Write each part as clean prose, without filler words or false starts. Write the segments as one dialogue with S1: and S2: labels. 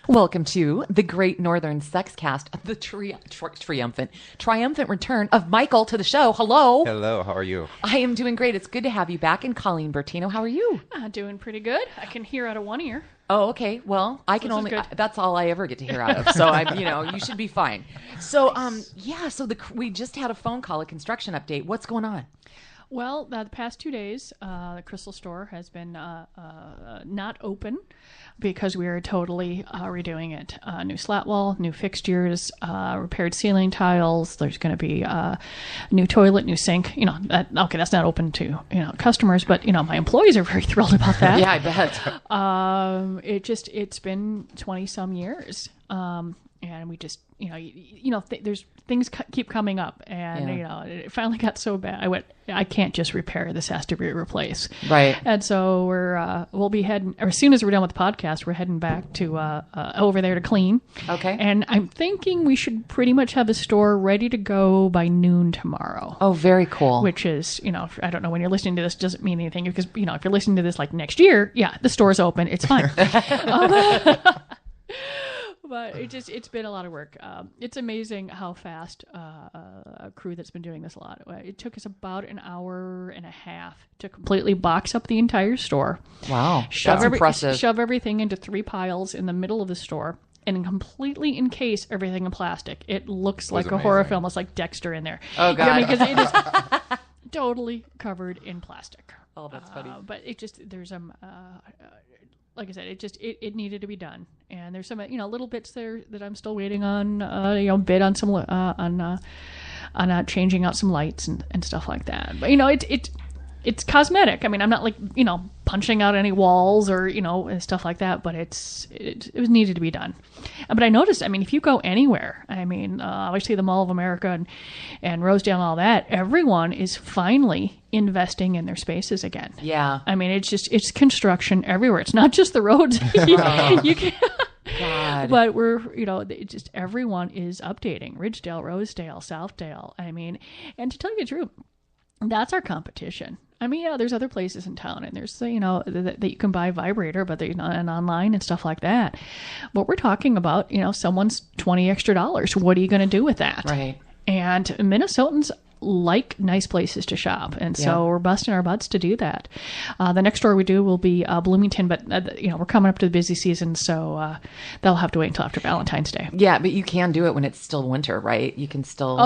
S1: Welcome to the Great Northern Sex Cast, the triumphant return of Michael to the show. Hello.
S2: Hello, how are you?
S1: I am doing great. It's good to have you back. And Colleen Bertino, how are you?
S3: Doing pretty good. I can hear out of one ear.
S1: Oh, okay. Well, I can only, that's all I ever get to hear out of. So you should be fine. So, we just had a phone call, a construction update. What's going on?
S3: Well, the past 2 days, the Crystal Store has been not open because we are totally redoing it. New slat wall, new fixtures, repaired ceiling tiles. There's going to be new toilet, new sink. That's not open to customers, but my employees are very thrilled about that.
S1: Yeah, I bet.
S3: It's been 20 some years. And we just, there's things keep coming up, and it finally got so bad. I went, I can't just repair. This has to be replaced.
S1: Right.
S3: And so we'll be heading, or as soon as we're done with the podcast, we're heading back to over there to clean.
S1: Okay.
S3: And I'm thinking we should pretty much have the store ready to go by noon tomorrow.
S1: Oh, very cool.
S3: Which is, I don't know when you're listening to this, doesn't mean anything because if you're listening to this like next year, the store's open. It's fine. But it's been a lot of work. It's amazing how fast a crew that's been doing this a lot. It took us about an hour and a half to completely box up the entire store.
S1: Wow, that's impressive.
S3: Shove everything into 3 piles in the middle of the store and completely encase everything in plastic. It looks like a horror film. It's like Dexter in there.
S1: Oh, God.
S3: Because it is totally covered in plastic.
S1: Oh, that's funny.
S3: But there's like I said, it needed to be done, and there's some little bits there that I'm still waiting on. Bid on some on changing out some lights and stuff like that. But it's cosmetic. I mean, I'm not like punching out any walls or and stuff like that. But it was needed to be done. But I noticed. I mean, if you go anywhere, obviously the Mall of America and Rosedale and all that, everyone is finally investing in their spaces again.
S1: Yeah.
S3: I mean, it's construction everywhere. It's not just the roads. You can,
S1: God.
S3: but we're, everyone is updating. Ridgedale, Rosedale, Southdale. I mean, and to tell you the truth, that's our competition. I mean, there's other places in town, and there's, that you can buy vibrator, but and online and stuff like that. But we're talking about, someone's $20 extra. What are you going to do with that?
S1: Right.
S3: And Minnesotans like nice places to shop, and so we're busting our butts to do that. The next store we do will be Bloomington, but we're coming up to the busy season, so they'll have to wait until after Valentine's Day.
S1: Yeah, but you can do it when it's still winter, right? You can still.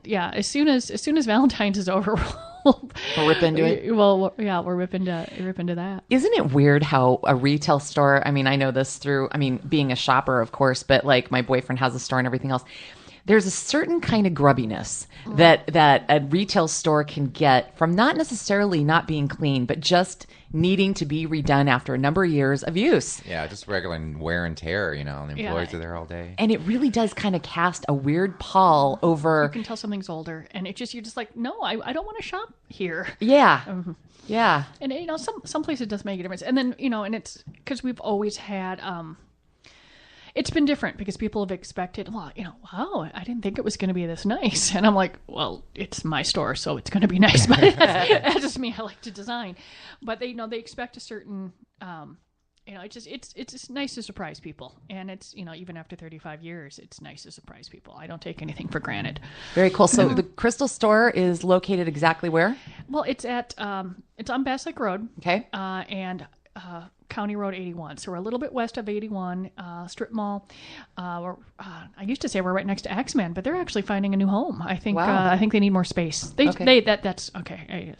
S3: As soon as Valentine's is over.
S1: We'll rip into it?
S3: Well, yeah, we'll rip into that.
S1: Isn't it weird how a retail store, I mean, I know this through, being a shopper, of course, but like my boyfriend has a store and everything else. There's a certain kind of grubbiness that a retail store can get from not necessarily not being clean, but just needing to be redone after a number of years of use.
S2: Yeah, just regular wear and tear, and the employees are there all day.
S1: And it really does kind of cast a weird pall over...
S3: You can tell something's older, and you're just like, no, I don't want to shop here.
S1: Yeah. Yeah.
S3: And, some places does make a difference. And then, and it's because we've always had... It's been different because people have expected, wow, I didn't think it was going to be this nice. And I'm like, well, it's my store, so it's going to be nice. But that's just me. I like to design. But they expect a certain, it's just nice to surprise people. And it's, even after 35 years, it's nice to surprise people. I don't take anything for granted.
S1: Very cool. So the Crystal Store is located exactly where?
S3: Well, it's it's on Bass Lake Road.
S1: Okay.
S3: And County Road 81. So we're a little bit west of 81, Strip Mall. I used to say we're right next to Axeman, but they're actually finding a new home. I think I think they need more space. That's okay.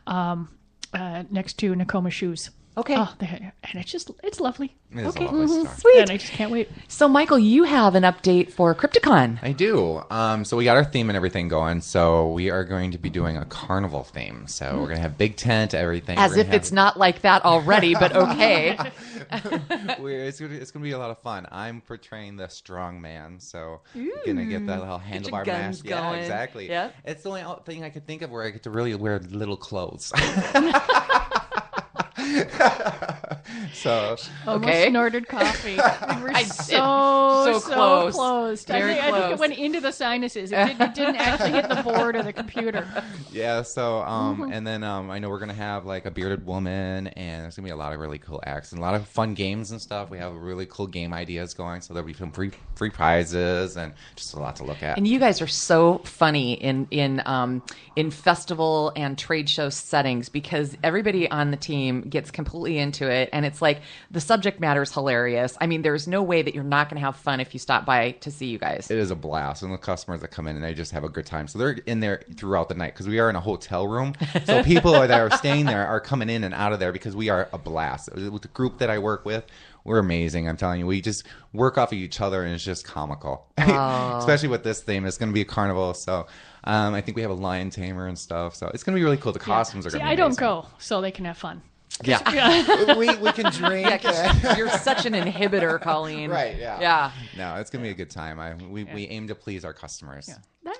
S3: Next to Nakoma Shoes.
S1: Okay.
S3: And it's lovely.
S2: It is a lovely store.
S1: Sweet.
S3: And I just can't wait.
S1: So, Michael, you have an update for Crypticon.
S2: I do. So we got our theme and everything going. So we are going to be doing a carnival theme. So we're going to have big tent, everything.
S1: As if it's not like that already, but okay.
S2: It's going to be a lot of fun. I'm portraying the strong man. So I'm going to get that little handlebar mask.
S1: Going.
S2: Yeah, exactly.
S1: Yep.
S2: It's the only thing I could think of where I get to really wear little clothes. So
S3: Almost snorted coffee. We were so close.
S1: Very
S3: I think
S1: close.
S3: it went into the sinuses. It didn't actually hit the board or the computer.
S2: yeah, so and then I know we're gonna have like a bearded woman, and there's gonna be a lot of really cool acts and a lot of fun games and stuff. We have really cool game ideas going, so there'll be some free prizes and just a lot to look at.
S1: And you guys are so funny in festival and trade show settings because everybody on the team gets completely into it, and it's like the subject matter is hilarious. I mean, there's no way that you're not going to have fun if you stop by to see you guys.
S2: It is a blast, and the customers that come in and they just have a good time. So they're in there throughout the night because we are in a hotel room. So people that are staying there are coming in and out of there because we are a blast. With the group that I work with, we're amazing. I'm telling you, we just work off of each other, and it's just comical. Especially with this theme, it's going to be a carnival. So I think we have a lion tamer and stuff. So it's going to be really cool. The costumes are going to be amazing.
S3: I don't go so they can have fun.
S2: Yeah. we can drink.
S1: You're such an inhibitor, Colleen.
S2: Right, yeah.
S1: Yeah.
S2: No, it's going to be a good time. We aim to please our customers.
S3: Yeah.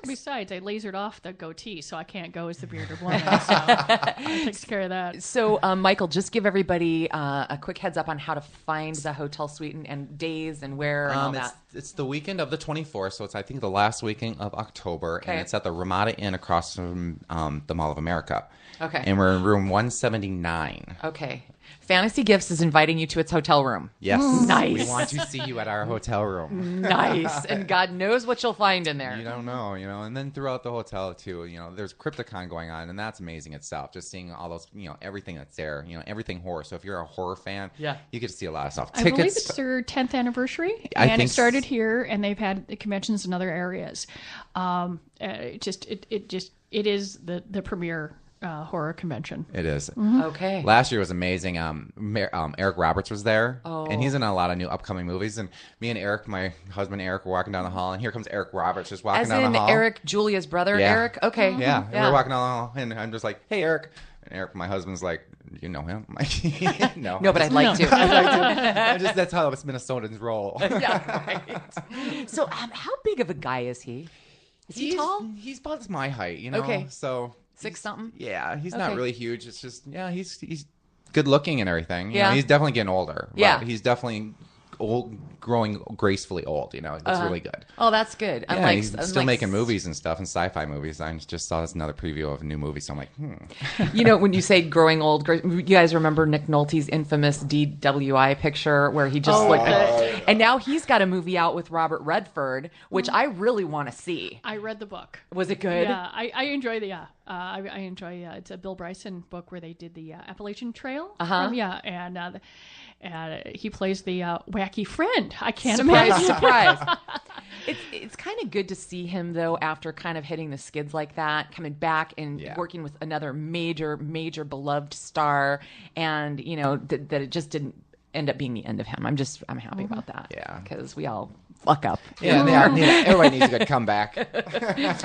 S3: Besides, I lasered off the goatee, so I can't go as the bearded woman. So that takes care of that.
S1: So, Michael, just give everybody a quick heads up on how to find the hotel suite and days and where and all that.
S2: It's the weekend of the 24th, so it's, I think, the last weekend of October, and it's at the Ramada Inn across from the Mall of America.
S1: Okay.
S2: And we're in room 179.
S1: Okay. Fantasy Gifts is inviting you to its hotel room.
S2: Yes.
S1: Nice.
S2: We want to see you at our hotel room.
S1: Nice. And God knows what you'll find in there.
S2: You don't know, and then throughout the hotel, too, there's Crypticon going on, and that's amazing itself. Just seeing all those, everything that's there, everything horror. So if you're a horror fan, you get to see a lot of stuff.
S3: I believe it's their 10th anniversary, and it started here, and they've had conventions in other areas. It is the premier horror convention.
S2: It is.
S3: Mm-hmm.
S1: Okay.
S2: Last year was amazing. Eric Roberts was there, and he's in a lot of new upcoming movies. And me and Eric, my husband Eric, were walking down the hall, and here comes Eric Roberts just walking down the hall.
S1: Eric, Julia's brother,
S2: Yeah.
S1: Eric? Okay.
S2: Yeah. And we're walking down the hall, and I'm just like, hey, Eric. And Eric, my husband's like, you know him? I'm like, no.
S1: No, but I'd like to.
S2: That's how Minnesotans roll.
S1: Yeah, right. So how big of a guy is he? Is he tall?
S2: He's about my height,
S1: Okay.
S2: So
S1: 6-something?
S2: Yeah, he's not really huge. It's just, he's good looking and everything.
S1: Yeah.
S2: He's definitely getting older.
S1: Yeah.
S2: He's definitely growing gracefully old. It's really good.
S1: Oh, that's good.
S2: Yeah, he's still making movies and stuff and sci-fi movies. I just saw this another preview of a new movie, so I'm like,
S1: when you say growing old, you guys remember Nick Nolte's infamous DWI picture where he just looked at and now he's got a movie out with Robert Redford, which I really want to see.
S3: I read the book.
S1: Was it good?
S3: Yeah, I enjoy I enjoy it's a Bill Bryson book where they did the Appalachian Trail. And he plays the wacky friend. I can't imagine.
S1: Surprise. It's kind of good to see him, though, after kind of hitting the skids like that, coming back and working with another major, major beloved star. And, that it just didn't end up being the end of him. I'm happy about that.
S2: Yeah.
S1: Because we all fuck up.
S2: Yeah, everybody needs a good comeback.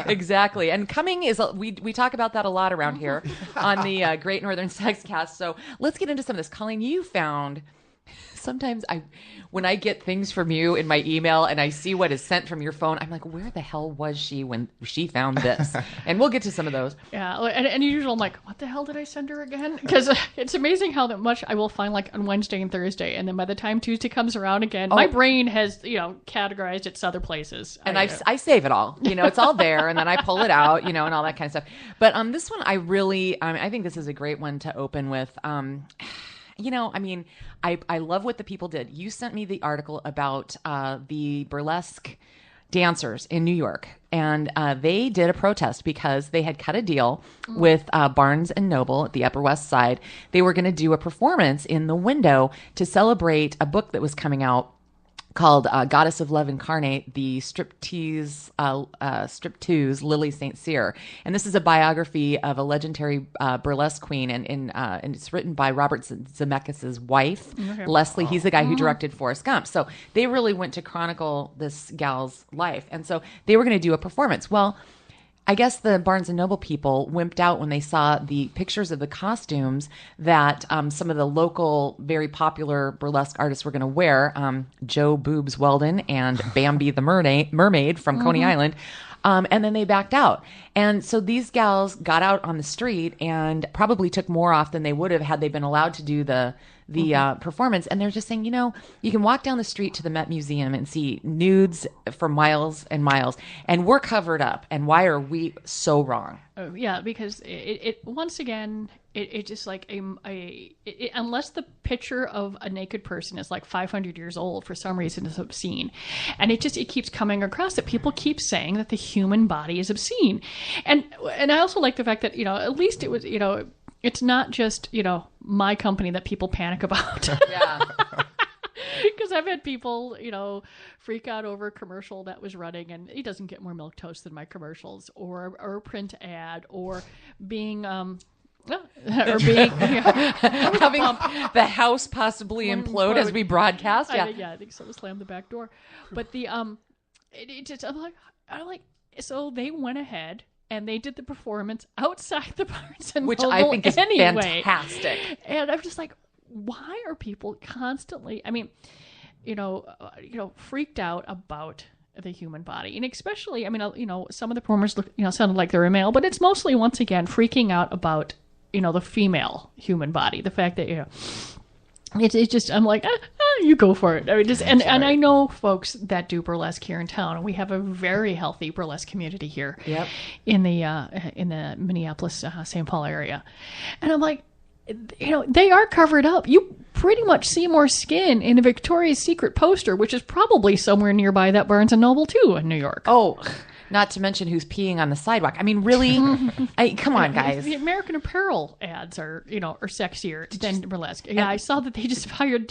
S1: Exactly. And coming is, we talk about that a lot around here on the Great Northern Sexcast. So let's get into some of this. Colleen, you found... Sometimes when I get things from you in my email and I see what is sent from your phone, I'm like, where the hell was she when she found this? And we'll get to some of those.
S3: Yeah, and usually I'm like, what the hell did I send her again? Because it's amazing how much I will find like on Wednesday and Thursday, and then by the time Tuesday comes around again, my brain has categorized its other places.
S1: And I save it all. It's all there, and then I pull it out, and all that kind of stuff. But this one, I think this is a great one to open with. I love what the people did. You sent me the article about the burlesque dancers in New York, and they did a protest because they had cut a deal with Barnes and Noble at the Upper West Side. They were going to do a performance in the window to celebrate a book that was coming out called Goddess of Love Incarnate, the striptease Lily St. Cyr. And this is a biography of a legendary burlesque queen, and it's written by Robert Zemeckis' wife, Leslie. He's the guy who directed Forrest Gump. So they really went to chronicle this gal's life. And so they were going to do a performance. Well, I guess the Barnes & Noble people wimped out when they saw the pictures of the costumes that some of the local, very popular burlesque artists were going to wear. Joe Boobs Weldon and Bambi the mermaid from Coney Island. And then they backed out. And so these gals got out on the street and probably took more off than they would have had they been allowed to do the the performance, and they're just saying, you can walk down the street to the Met Museum and see nudes for miles and miles, and we're covered up. And why are we so wrong?
S3: Yeah, because it once again, it just like unless the picture of a naked person is like 500 years old, for some reason it's obscene, and it keeps coming across that people keep saying that the human body is obscene, and I also like the fact that at least it was it's not just my company that people panic about.
S1: Yeah.
S3: Because I've had people, freak out over a commercial that was running, and it doesn't get more milquetoast than my commercials, or a print ad, or being having
S1: the house possibly implode as we broadcast.
S3: I think so. Slam the back door, but the it just I'm like, so they went ahead and they did the performance outside the Barnes and
S1: which
S3: Noble
S1: I think is
S3: anyway.
S1: Fantastic.
S3: And I'm just like, why are people constantly, freaked out about the human body? And especially, some of the performers look, sounded like they're a male, but it's mostly, once again, freaking out about, the female human body. The fact that, it's just, I'm like, you go for it. And I know folks that do burlesque here in town, and we have a very healthy burlesque community here.
S1: Yep.
S3: In the Minneapolis, St. Paul area. And I'm like, they are covered up. You pretty much see more skin in a Victoria's Secret poster, which is probably somewhere nearby that Barnes and Noble too in New York.
S1: Oh, not to mention who's peeing on the sidewalk. I mean, really? Come on, guys.
S3: The American Apparel ads are sexier than burlesque. Yeah, I saw that they just filed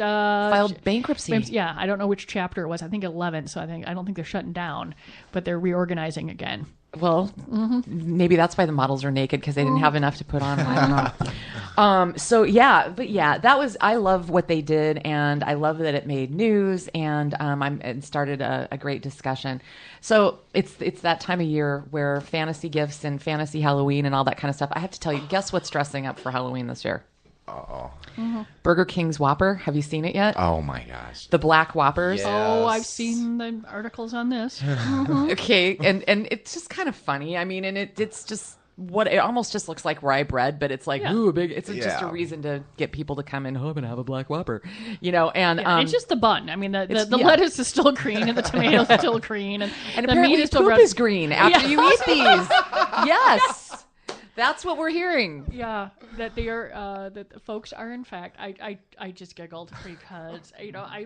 S1: bankruptcy.
S3: Yeah, I don't know which chapter it was. I think 11. So I don't think they're shutting down, but they're reorganizing again.
S1: Well, maybe that's why the models are naked, because they didn't have enough to put on. I don't know. I love what they did, and I love that it made news, and it started a great discussion. So it's that time of year where fantasy gifts and fantasy Halloween and all that kind of stuff. I have to tell you, guess what's dressing up for Halloween this year?
S2: Oh.
S1: Burger King's Whopper. Have you seen it yet?
S2: Oh my gosh.
S1: The black Whoppers.
S2: Yes.
S3: Oh, I've seen the articles on this.
S1: Okay, and it's just kind of funny. I mean, and it's just what it almost just looks like rye bread, but it's like ooh, big. It's just a reason to get people to come in. Oh, I'm gonna have a black Whopper, and
S3: it's just the bun. I mean, the lettuce is still green, and the tomatoes are still green, and the meat is still
S1: poop
S3: red.
S1: is green after you eat these. Yes. That's what we're hearing.
S3: Yeah, that they are. That the folks are, in fact. I just giggled because I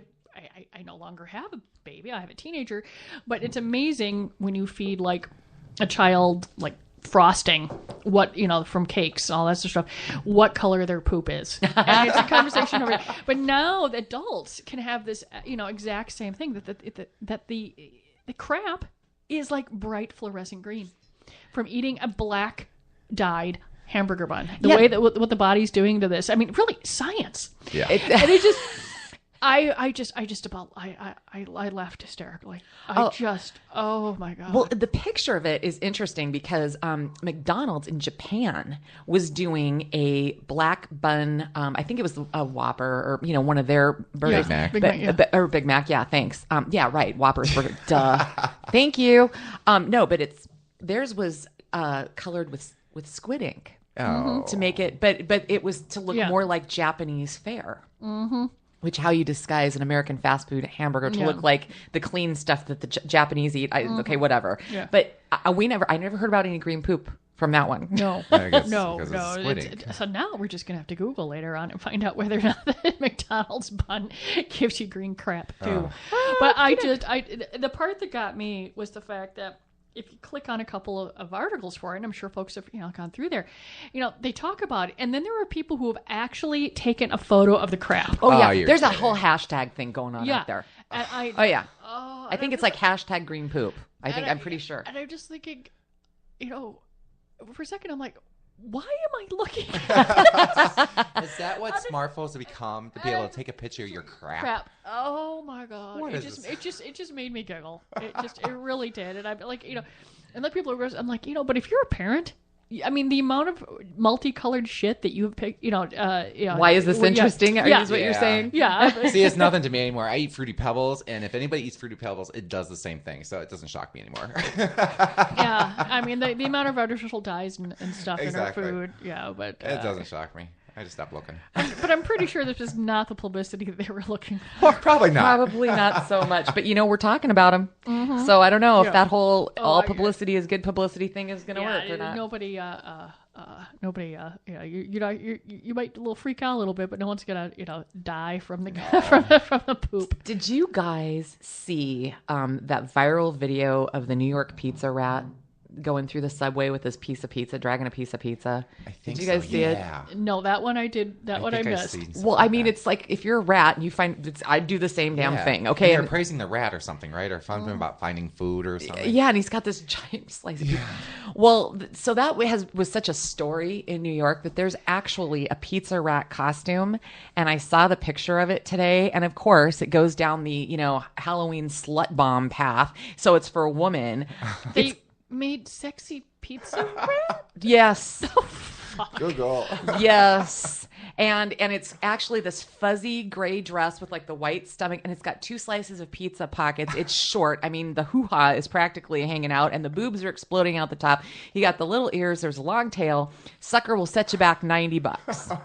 S3: no longer have a baby. I have a teenager, but it's amazing when you feed like a child like frosting, what from cakes, all that sort of stuff, what color their poop is, and it's a conversation over. But now the adults can have this exact same thing, that the crap is like bright fluorescent green from eating a black dyed hamburger bun. The way that what the body's doing to this. I mean, really, science.
S2: Yeah.
S3: And it just, I laughed hysterically. Oh my God.
S1: Well, the picture of it is interesting because McDonald's in Japan was doing a black bun. I think it was a Whopper or one of their burgers.
S2: Big Mac.
S1: Or Big Mac. Yeah, thanks. Yeah, right. Whopper's burger. Duh. Thank you. No, but theirs was colored with squid ink to make it, but it was to look more like Japanese fare. Mm-hmm. Which how you disguise an American fast food hamburger to look like the clean stuff that the Japanese eat. Okay, whatever. Yeah. But I never heard about any green poop from that one.
S3: No, no. So now we're just gonna have to Google later on and find out whether or not the McDonald's bun gives you green crap too. But the part that got me was the fact that if you click on a couple of articles for it, and I'm sure folks have gone through there, they talk about it, and then there are people who have actually taken a photo of the crap.
S1: Oh yeah, there's a whole hashtag thing going on out there.
S3: And
S1: I think it's like hashtag green poop. I'm pretty sure.
S3: And I'm just thinking, for a second, I'm like, why am I looking
S2: Is that what smartphones have become, to be able to take a picture of your crap?
S3: Oh my God. It just made me giggle. It really did. And I'm like, and like people are, I'm like, but if you're a parent, I mean, the amount of multicolored shit that you have picked,
S1: why is this interesting? Is what you're saying?
S3: Yeah.
S2: See, it's nothing to me anymore. I eat Fruity Pebbles, and if anybody eats Fruity Pebbles, it does the same thing. So it doesn't shock me anymore.
S3: Yeah. I mean, the amount of artificial dyes and stuff in our food. Yeah. But
S2: it doesn't shock me. I just stopped looking.
S3: But I'm pretty sure this was not the publicity that they were looking for.
S2: Probably not.
S1: Probably not so much, but we're talking about him. So I don't know if that whole all
S3: I-
S1: publicity is good publicity thing is going to work or not.
S3: Nobody, you might a little freak out a little bit, but no one's gonna, die from the from the poop.
S1: Did you guys see that viral video of the New York pizza rat going through the subway with this piece of pizza, dragging a piece of pizza?
S2: I think
S1: Did you guys
S2: so,
S1: see it?
S2: yeah.
S3: No, that one I did. That one I
S2: think I've
S3: missed.
S2: seen something
S1: Well,
S2: like
S1: I mean,
S2: that.
S1: it's like if you're a rat and you I'd do the same damn
S2: Yeah.
S1: thing.
S2: And
S1: Okay.
S2: they're praising the rat or something, right? Or something about finding food or something.
S1: Yeah, and he's got this giant slice of pizza. Well, so that was such a story in New York that there's actually a pizza rat costume, and I saw the picture of it today, and of course it goes down the Halloween slut bomb path. So it's for a woman.
S3: They made sexy pizza rat.
S1: Yes.
S2: Google.
S1: Yes. And it's actually this fuzzy gray dress with like the white stomach, and it's got 2 slices of pizza pockets. It's short. I mean, the hoo-ha is practically hanging out, and the boobs are exploding out the top. You got the little ears. There's a long tail. Sucker will set you back $90.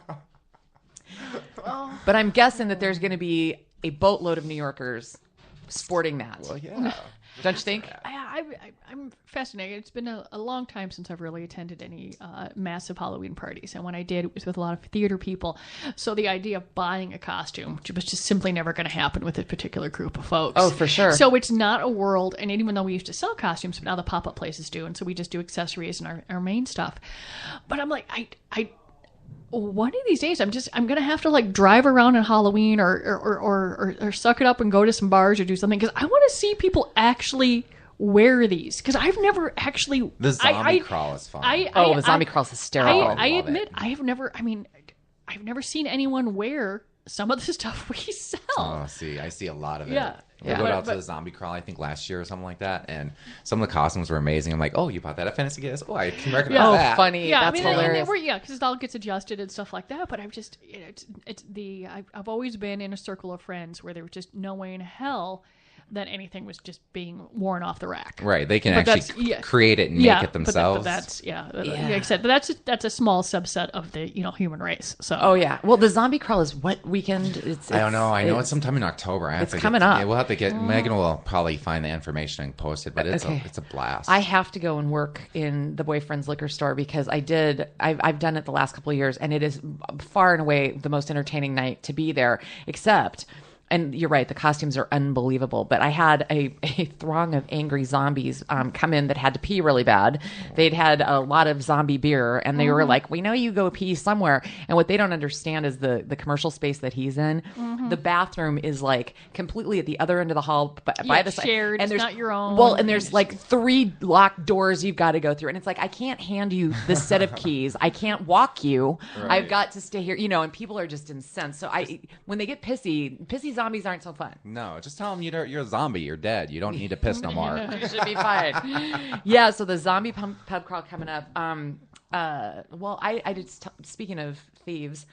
S1: But I'm guessing that there's going to be a boatload of New Yorkers sporting that.
S2: Well, yeah.
S1: Don't you think?
S3: I'm fascinated. It's been a long time since I've really attended any massive Halloween parties. And when I did, it was with a lot of theater people. So the idea of buying a costume was just simply never going to happen with a particular group of folks.
S1: Oh, for sure.
S3: So it's not a world, and even though we used to sell costumes, but now the pop-up places do. And so we just do accessories and our main stuff. But I'm like, one of these days, I'm gonna have to like drive around on Halloween or suck it up and go to some bars or do something, because I want to see people actually wear these, because I've never actually
S2: The zombie crawl is fun.
S1: The zombie crawl's hysterical.
S3: I
S2: love
S3: admit
S2: it.
S3: I've never seen anyone wear some of the stuff we sell.
S2: Oh, see, I see a lot of it.
S3: Yeah.
S2: We
S1: Yeah.
S2: went out to
S3: But-
S2: the zombie crawl, I think last year or something like that, and some of the costumes were amazing. I'm like, oh, you bought that at Fantasy Gas? Oh, I can recognize
S1: Oh,
S2: that.
S1: funny.
S3: Yeah,
S1: That's
S3: I mean,
S1: hilarious.
S3: because it all gets adjusted and stuff like that. But I'm just, I've always been in a circle of friends where there was just no way in hell that anything was just being worn off the rack.
S2: Right, they can
S3: But
S2: actually
S3: that's-
S2: create it and make it themselves.
S3: But that's like I said, but that's a small subset of the human race. So
S1: Oh yeah. Well, the zombie crawl is what weekend? It's
S2: I don't know. I know it's sometime in October.
S1: It's coming up.
S2: Yeah, we'll have to get Megan will probably find the information and post it, but it's
S1: Okay.
S2: it's a blast.
S1: I have to go and work in the boyfriend's liquor store because I've done it the last couple of years, and it is far and away the most entertaining night to be there. Except, and you're right, the costumes are unbelievable. But I had a throng of angry zombies come in that had to pee really bad. They'd had a lot of zombie beer, and they were like, "We know you go pee somewhere." And what they don't understand is the commercial space that he's in. The bathroom is like completely at the other end of the hall, by the side,
S3: shared.
S1: and
S3: It's
S1: there's
S3: not your own.
S1: Well, and there's like 3 locked doors you've got to go through, and it's like I can't hand you this set of keys. I can't walk you.
S2: Right.
S1: I've got to stay here, and people are just incensed. So when they get pissy zombies aren't so fun.
S2: No, just tell them you're a zombie. You're dead. You don't need to piss no more.
S1: You should be fine. Yeah. So the zombie pub crawl coming up. Well, I did. Speaking of thieves,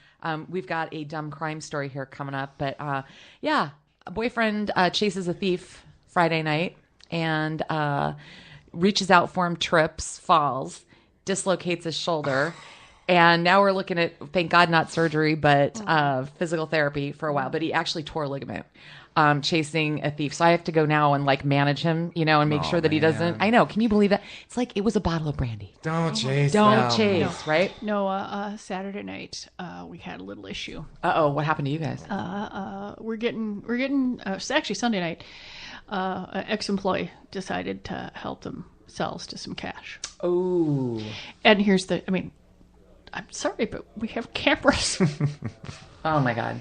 S1: we've got a dumb crime story here coming up. But yeah, a boyfriend chases a thief Friday night and reaches out for him, trips, falls, dislocates his shoulder. And now we're looking at, thank God, not surgery, but physical therapy for a while. But he actually tore a ligament chasing a thief. So I have to go now and like manage him, and make sure that he doesn't. I know. Can you believe that? It's like it was a bottle of brandy.
S2: Don't chase.
S1: Don't
S2: them.
S1: chase, right?
S3: No, Saturday night we had a little issue.
S1: Uh-oh, what happened to you guys?
S3: We're getting it's actually Sunday night. An ex-employee decided to help themselves to some cash.
S1: Oh.
S3: And here's I'm sorry, but we have cameras.
S1: Oh, my God.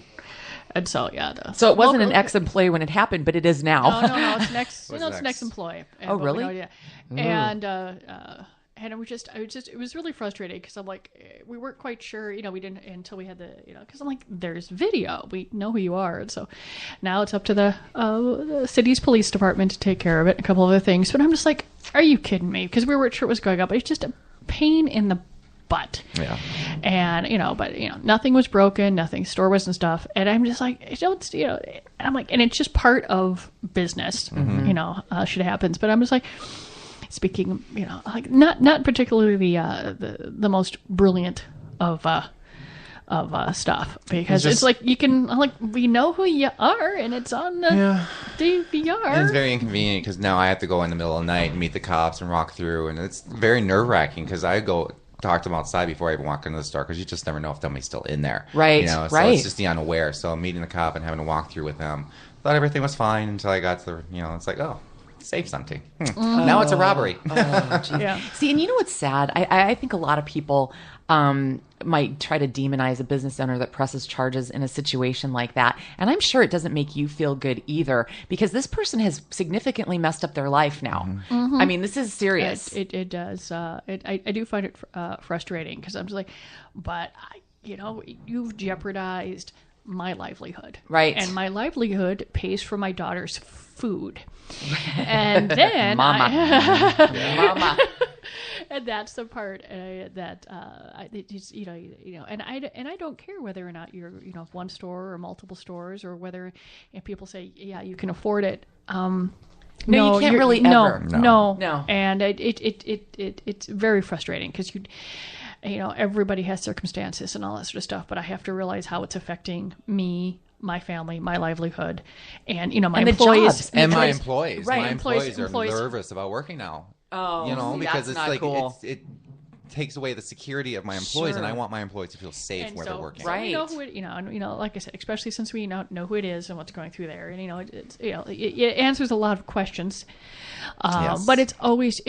S3: And so, yeah.
S1: So it wasn't an ex-employee when it happened, but it is now.
S3: No, it's next.
S2: What's
S3: It's
S2: next?
S3: next employee.
S1: Oh,
S3: But
S1: really?
S3: yeah. And it was really frustrating because I'm like, we weren't quite sure, we didn't until we had because I'm like, there's video, we know who you are, and so now it's up to the city's police department to take care of it, and a couple other things. But I'm just like, are you kidding me? Because we weren't sure what was going on, but it's just a pain in the butt.
S2: Yeah.
S3: And nothing was broken, nothing, store wasn't stuff, and I'm just like, and I'm like, and it's just part of business, shit happens. But I'm just like, speaking, like not particularly the most brilliant of stuff, because it's like you can, like, we know who you are and it's on the DVR.
S2: And it's very inconvenient because now I have to go in the middle of the night and meet the cops and walk through, and it's very nerve-wracking because I go talk to them outside before I even walk into the store, because you just never know if somebody's still in there.
S1: Right,
S2: So it's just the unaware. So meeting the cop and having to walk through with them, thought everything was fine until I got to the, it's like, oh, save something. Now it's a robbery.
S3: Yeah.
S1: See, and you know what's sad? I think a lot of people might try to demonize a business owner that presses charges in a situation like that. And I'm sure it doesn't make you feel good either, because this person has significantly messed up their life now.
S3: Mm-hmm.
S1: I mean, this is serious.
S3: It does. I do find it frustrating, because I'm just like, but, you've jeopardized my livelihood.
S1: Right.
S3: And my livelihood pays for my daughter's food. And then
S1: Mama.
S3: and that's the part that and I don't care whether or not you're one store or multiple stores, or whether people say, yeah, you can afford it.
S1: No, you can't really ever.
S3: No. And it's very frustrating, because everybody has circumstances and all that sort of stuff, but I have to realize how it's affecting me, my family, my livelihood, and my
S1: and
S3: employees.
S2: And my employees.
S3: Right,
S2: My employees are
S3: employees.
S2: nervous about working now.
S1: Oh,
S2: because
S1: that's
S2: it's
S1: not
S2: like
S1: cool.
S2: it takes away the security of my employees, and
S1: Sure.
S2: I want my employees to feel safe
S3: And
S2: where
S3: so,
S2: they're working.
S3: So
S1: Right.
S3: we know who it, like I said, especially since we know who it is and what's going through there, and it answers a lot of questions.
S2: Yes.
S3: But it's always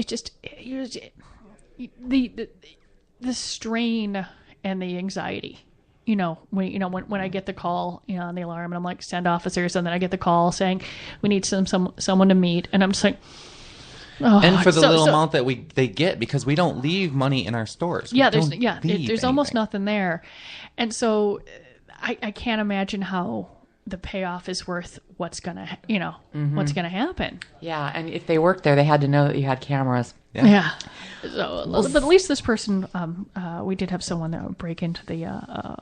S3: the strain and the anxiety. When I get the call, on the alarm, and I'm like, send officers, and then I get the call saying we need someone to meet, and I'm just like. Oh,
S2: And for the little amount that they get, because we don't leave money in our stores.
S3: There's almost nothing there, and so I can't imagine how the payoff is worth what's gonna happen.
S1: Yeah, and if they worked there, they had to know that you had cameras.
S3: Yeah. So, but at least this person, we did have someone break into the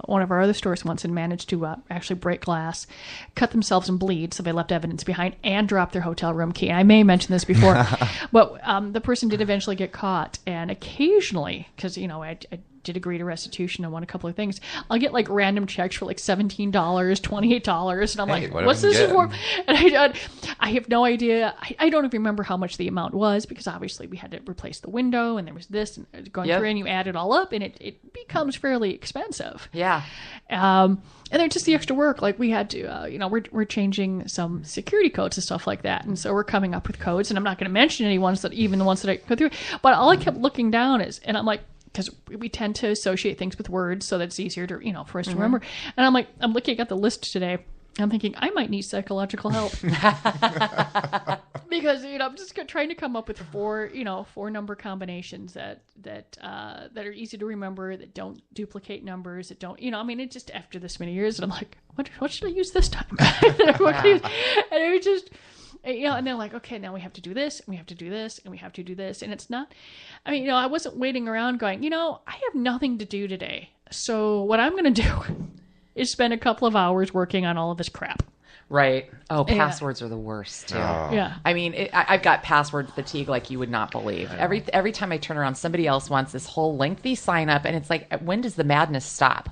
S3: one of our other stores once and managed to actually break glass, cut themselves and bleed, so they left evidence behind, and drop their hotel room key. And I may have mentioned this before, but the person did eventually get caught. And occasionally, because I did agree to restitution and won a couple of things, I'll get like random checks for like $17, $28, and I'm like, what's this for? And I have no idea. I don't even remember how much the amount was, because obviously we had to replace the window, and there was this, and going through, and you add it all up, and it becomes fairly expensive.
S1: Yeah.
S3: And then just the extra work, like we had to, we're changing some security codes and stuff like that, and so we're coming up with codes, and I'm not going to mention even the ones that I go through, but all I kept looking down and I'm like, because we tend to associate things with words so that it's easier to, for us to remember. And I'm like, I'm looking at the list today. I'm thinking I might need psychological help because I'm just trying to come up with four number combinations that are easy to remember, that don't duplicate numbers, that don't it's just after this many years, and I'm like, what should I use this time? And it was just. And they're like, okay, now we have to do this, and we have to do this, and we have to do this. And it's not, I wasn't waiting around going, I have nothing to do today. So what I'm going to do is spend a couple of hours working on all of this crap.
S1: Right. Oh, passwords are the worst, too.
S2: Oh.
S3: Yeah.
S1: I mean, I've got password fatigue like you would not believe. Every time I turn around, somebody else wants this whole lengthy sign up, and it's like, when does the madness stop?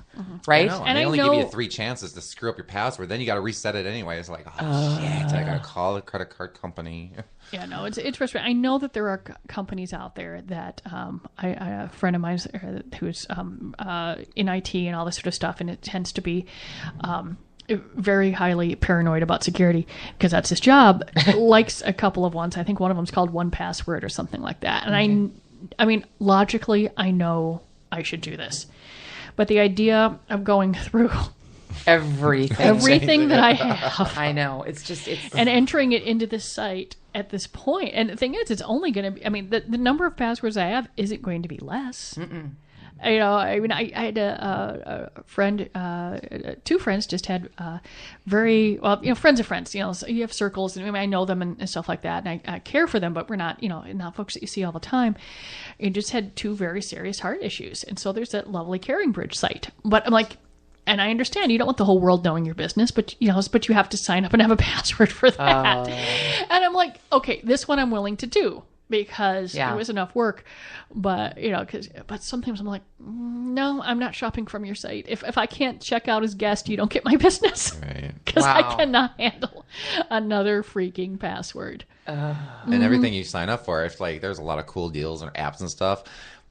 S1: Right?
S2: I know. And they only give you 3 chances to screw up your password. Then you got to reset it anyway. It's like, shit, I got to call the credit card company.
S3: Yeah, no, it's frustrating. I know that there are companies out there that a friend of mine who's in IT and all this sort of stuff, and it tends to be very highly paranoid about security because that's his job, likes a couple of ones. I think one of them's called 1Password or something like that. And I mean, logically, I know I should do this. But the idea of going through everything that I have,
S1: I know, it's
S3: and entering it into this site at this point. And the thing is, it's only going to be, the number of passwords I have isn't going to be less. Mm-mm. I had a friend, 2 friends just had very, well, friends of friends, so you have circles, and I know them and stuff like that, and I care for them, but we're not, not folks that you see all the time. You just had 2 very serious heart issues. And so there's that lovely Caring Bridge site. But I'm like, and I understand you don't want the whole world knowing your business, but you have to sign up and have a password for that. And I'm like, okay, this one I'm willing to do. because
S1: Yeah.
S3: it was enough work. But, but sometimes I'm like, no, I'm not shopping from your site. If I can't check out as guest, you don't get my business.
S2: Right.
S3: Because I
S1: Wow.
S3: cannot handle another freaking password.
S2: And everything you sign up for, it's like there's a lot of cool deals and apps and stuff.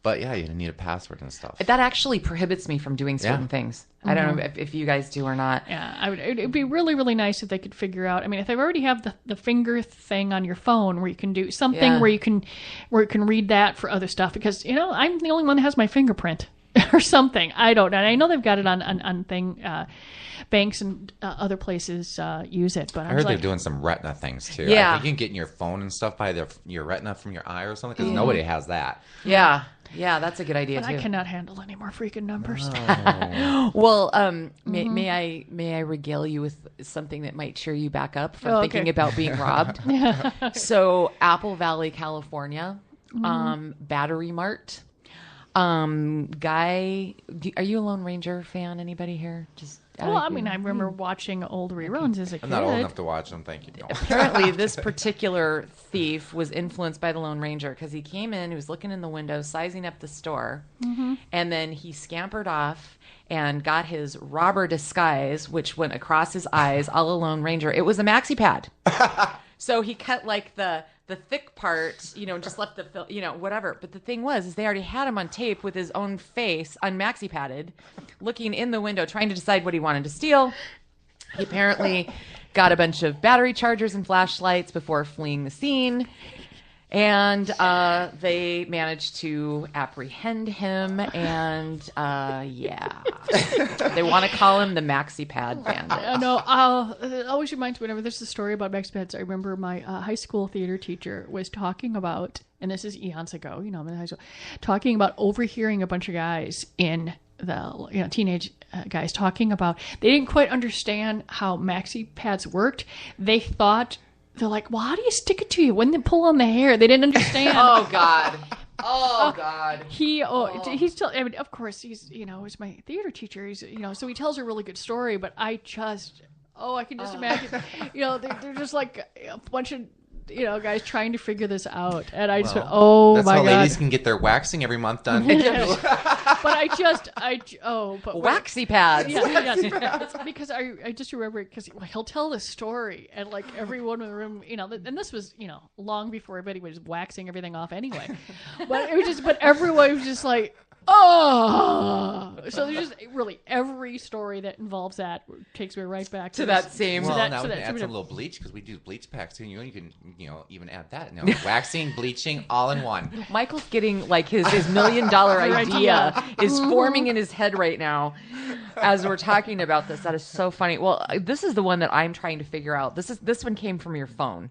S2: But yeah, you need a password and stuff.
S1: That actually prohibits me from doing certain
S2: Yeah.
S1: things. I don't know if you guys do or not.
S3: Yeah, it'd be really, really nice if they could figure out. I mean, if they already have the finger thing on your phone where you can do something
S1: Yeah.
S3: where you can read that for other stuff, because I'm the only one that has my fingerprint or something. I don't know. And I know they've got it on banks and other places use it, but
S2: I heard they're doing some retina things too.
S1: Yeah.
S2: I think you can get in your phone and stuff by your retina from your eye or something, because nobody has that.
S1: Yeah. Yeah, that's a good idea
S3: But
S1: too.
S3: I cannot handle any more freaking numbers.
S1: Well, may I regale you with something that might cheer you back up from
S3: Oh,
S1: thinking
S3: okay.
S1: about being robbed? So, Apple Valley, California, Battery Mart. Guy, are you a Lone Ranger fan? Anybody here? Just
S3: Well, I mean, I remember watching old reruns as a kid.
S2: I'm not old enough to watch them. Thank you. No.
S1: apparently this particular thief was influenced by the Lone Ranger because he came in, he was looking in the window, sizing up the store, and then he scampered off and got his robber disguise, which went across his eyes, a la Lone Ranger. It was a maxi pad. So he cut like the thick part, just left the, whatever. But the thing was, is they already had him on tape with his own face unmaxi padded, looking in the window, trying to decide what he wanted to steal. He apparently got a bunch of battery chargers and flashlights before fleeing the scene. And they managed to apprehend him. And they want to call him the Maxi Pad Bandit.
S3: No, it always reminds me whenever there's a story about Max Pads. I remember my high school theater teacher was talking about, and this is eons ago, I'm in high school, talking about overhearing a bunch of guys in the teenage guys talking about they didn't quite understand how maxi pads worked. They're like, well, how do you stick it to you? When they pull on the hair, they didn't understand.
S1: Oh, God. Oh, God.
S3: He's still. I mean, of course, he's he's my theater teacher. He's so he tells a really good story. But I can just imagine. They're just like a bunch of guys trying to figure this out, and I just went, oh
S2: That's
S3: my
S2: how
S3: God.
S2: ladies can get their waxing every month done.
S3: But
S1: Waxy pads.
S3: Yeah, because I just remember it because he'll tell the story and like everyone in the room, and this was long before everybody was waxing everything off anyway. But everyone was just like, oh. So there's just really every story that involves that takes me right back to
S1: that same.
S2: Well,
S3: that-
S2: now
S3: so
S2: we
S3: that-
S2: can add
S3: so
S2: some
S3: we-
S2: little bleach because we do bleach packs too. You can even add that. Waxing, bleaching, all in one.
S1: Michael's getting like his $1 million idea is forming in his head right now as we're talking about this. That is so funny. Well, this is the one that I'm trying to figure out. This one came from your phone.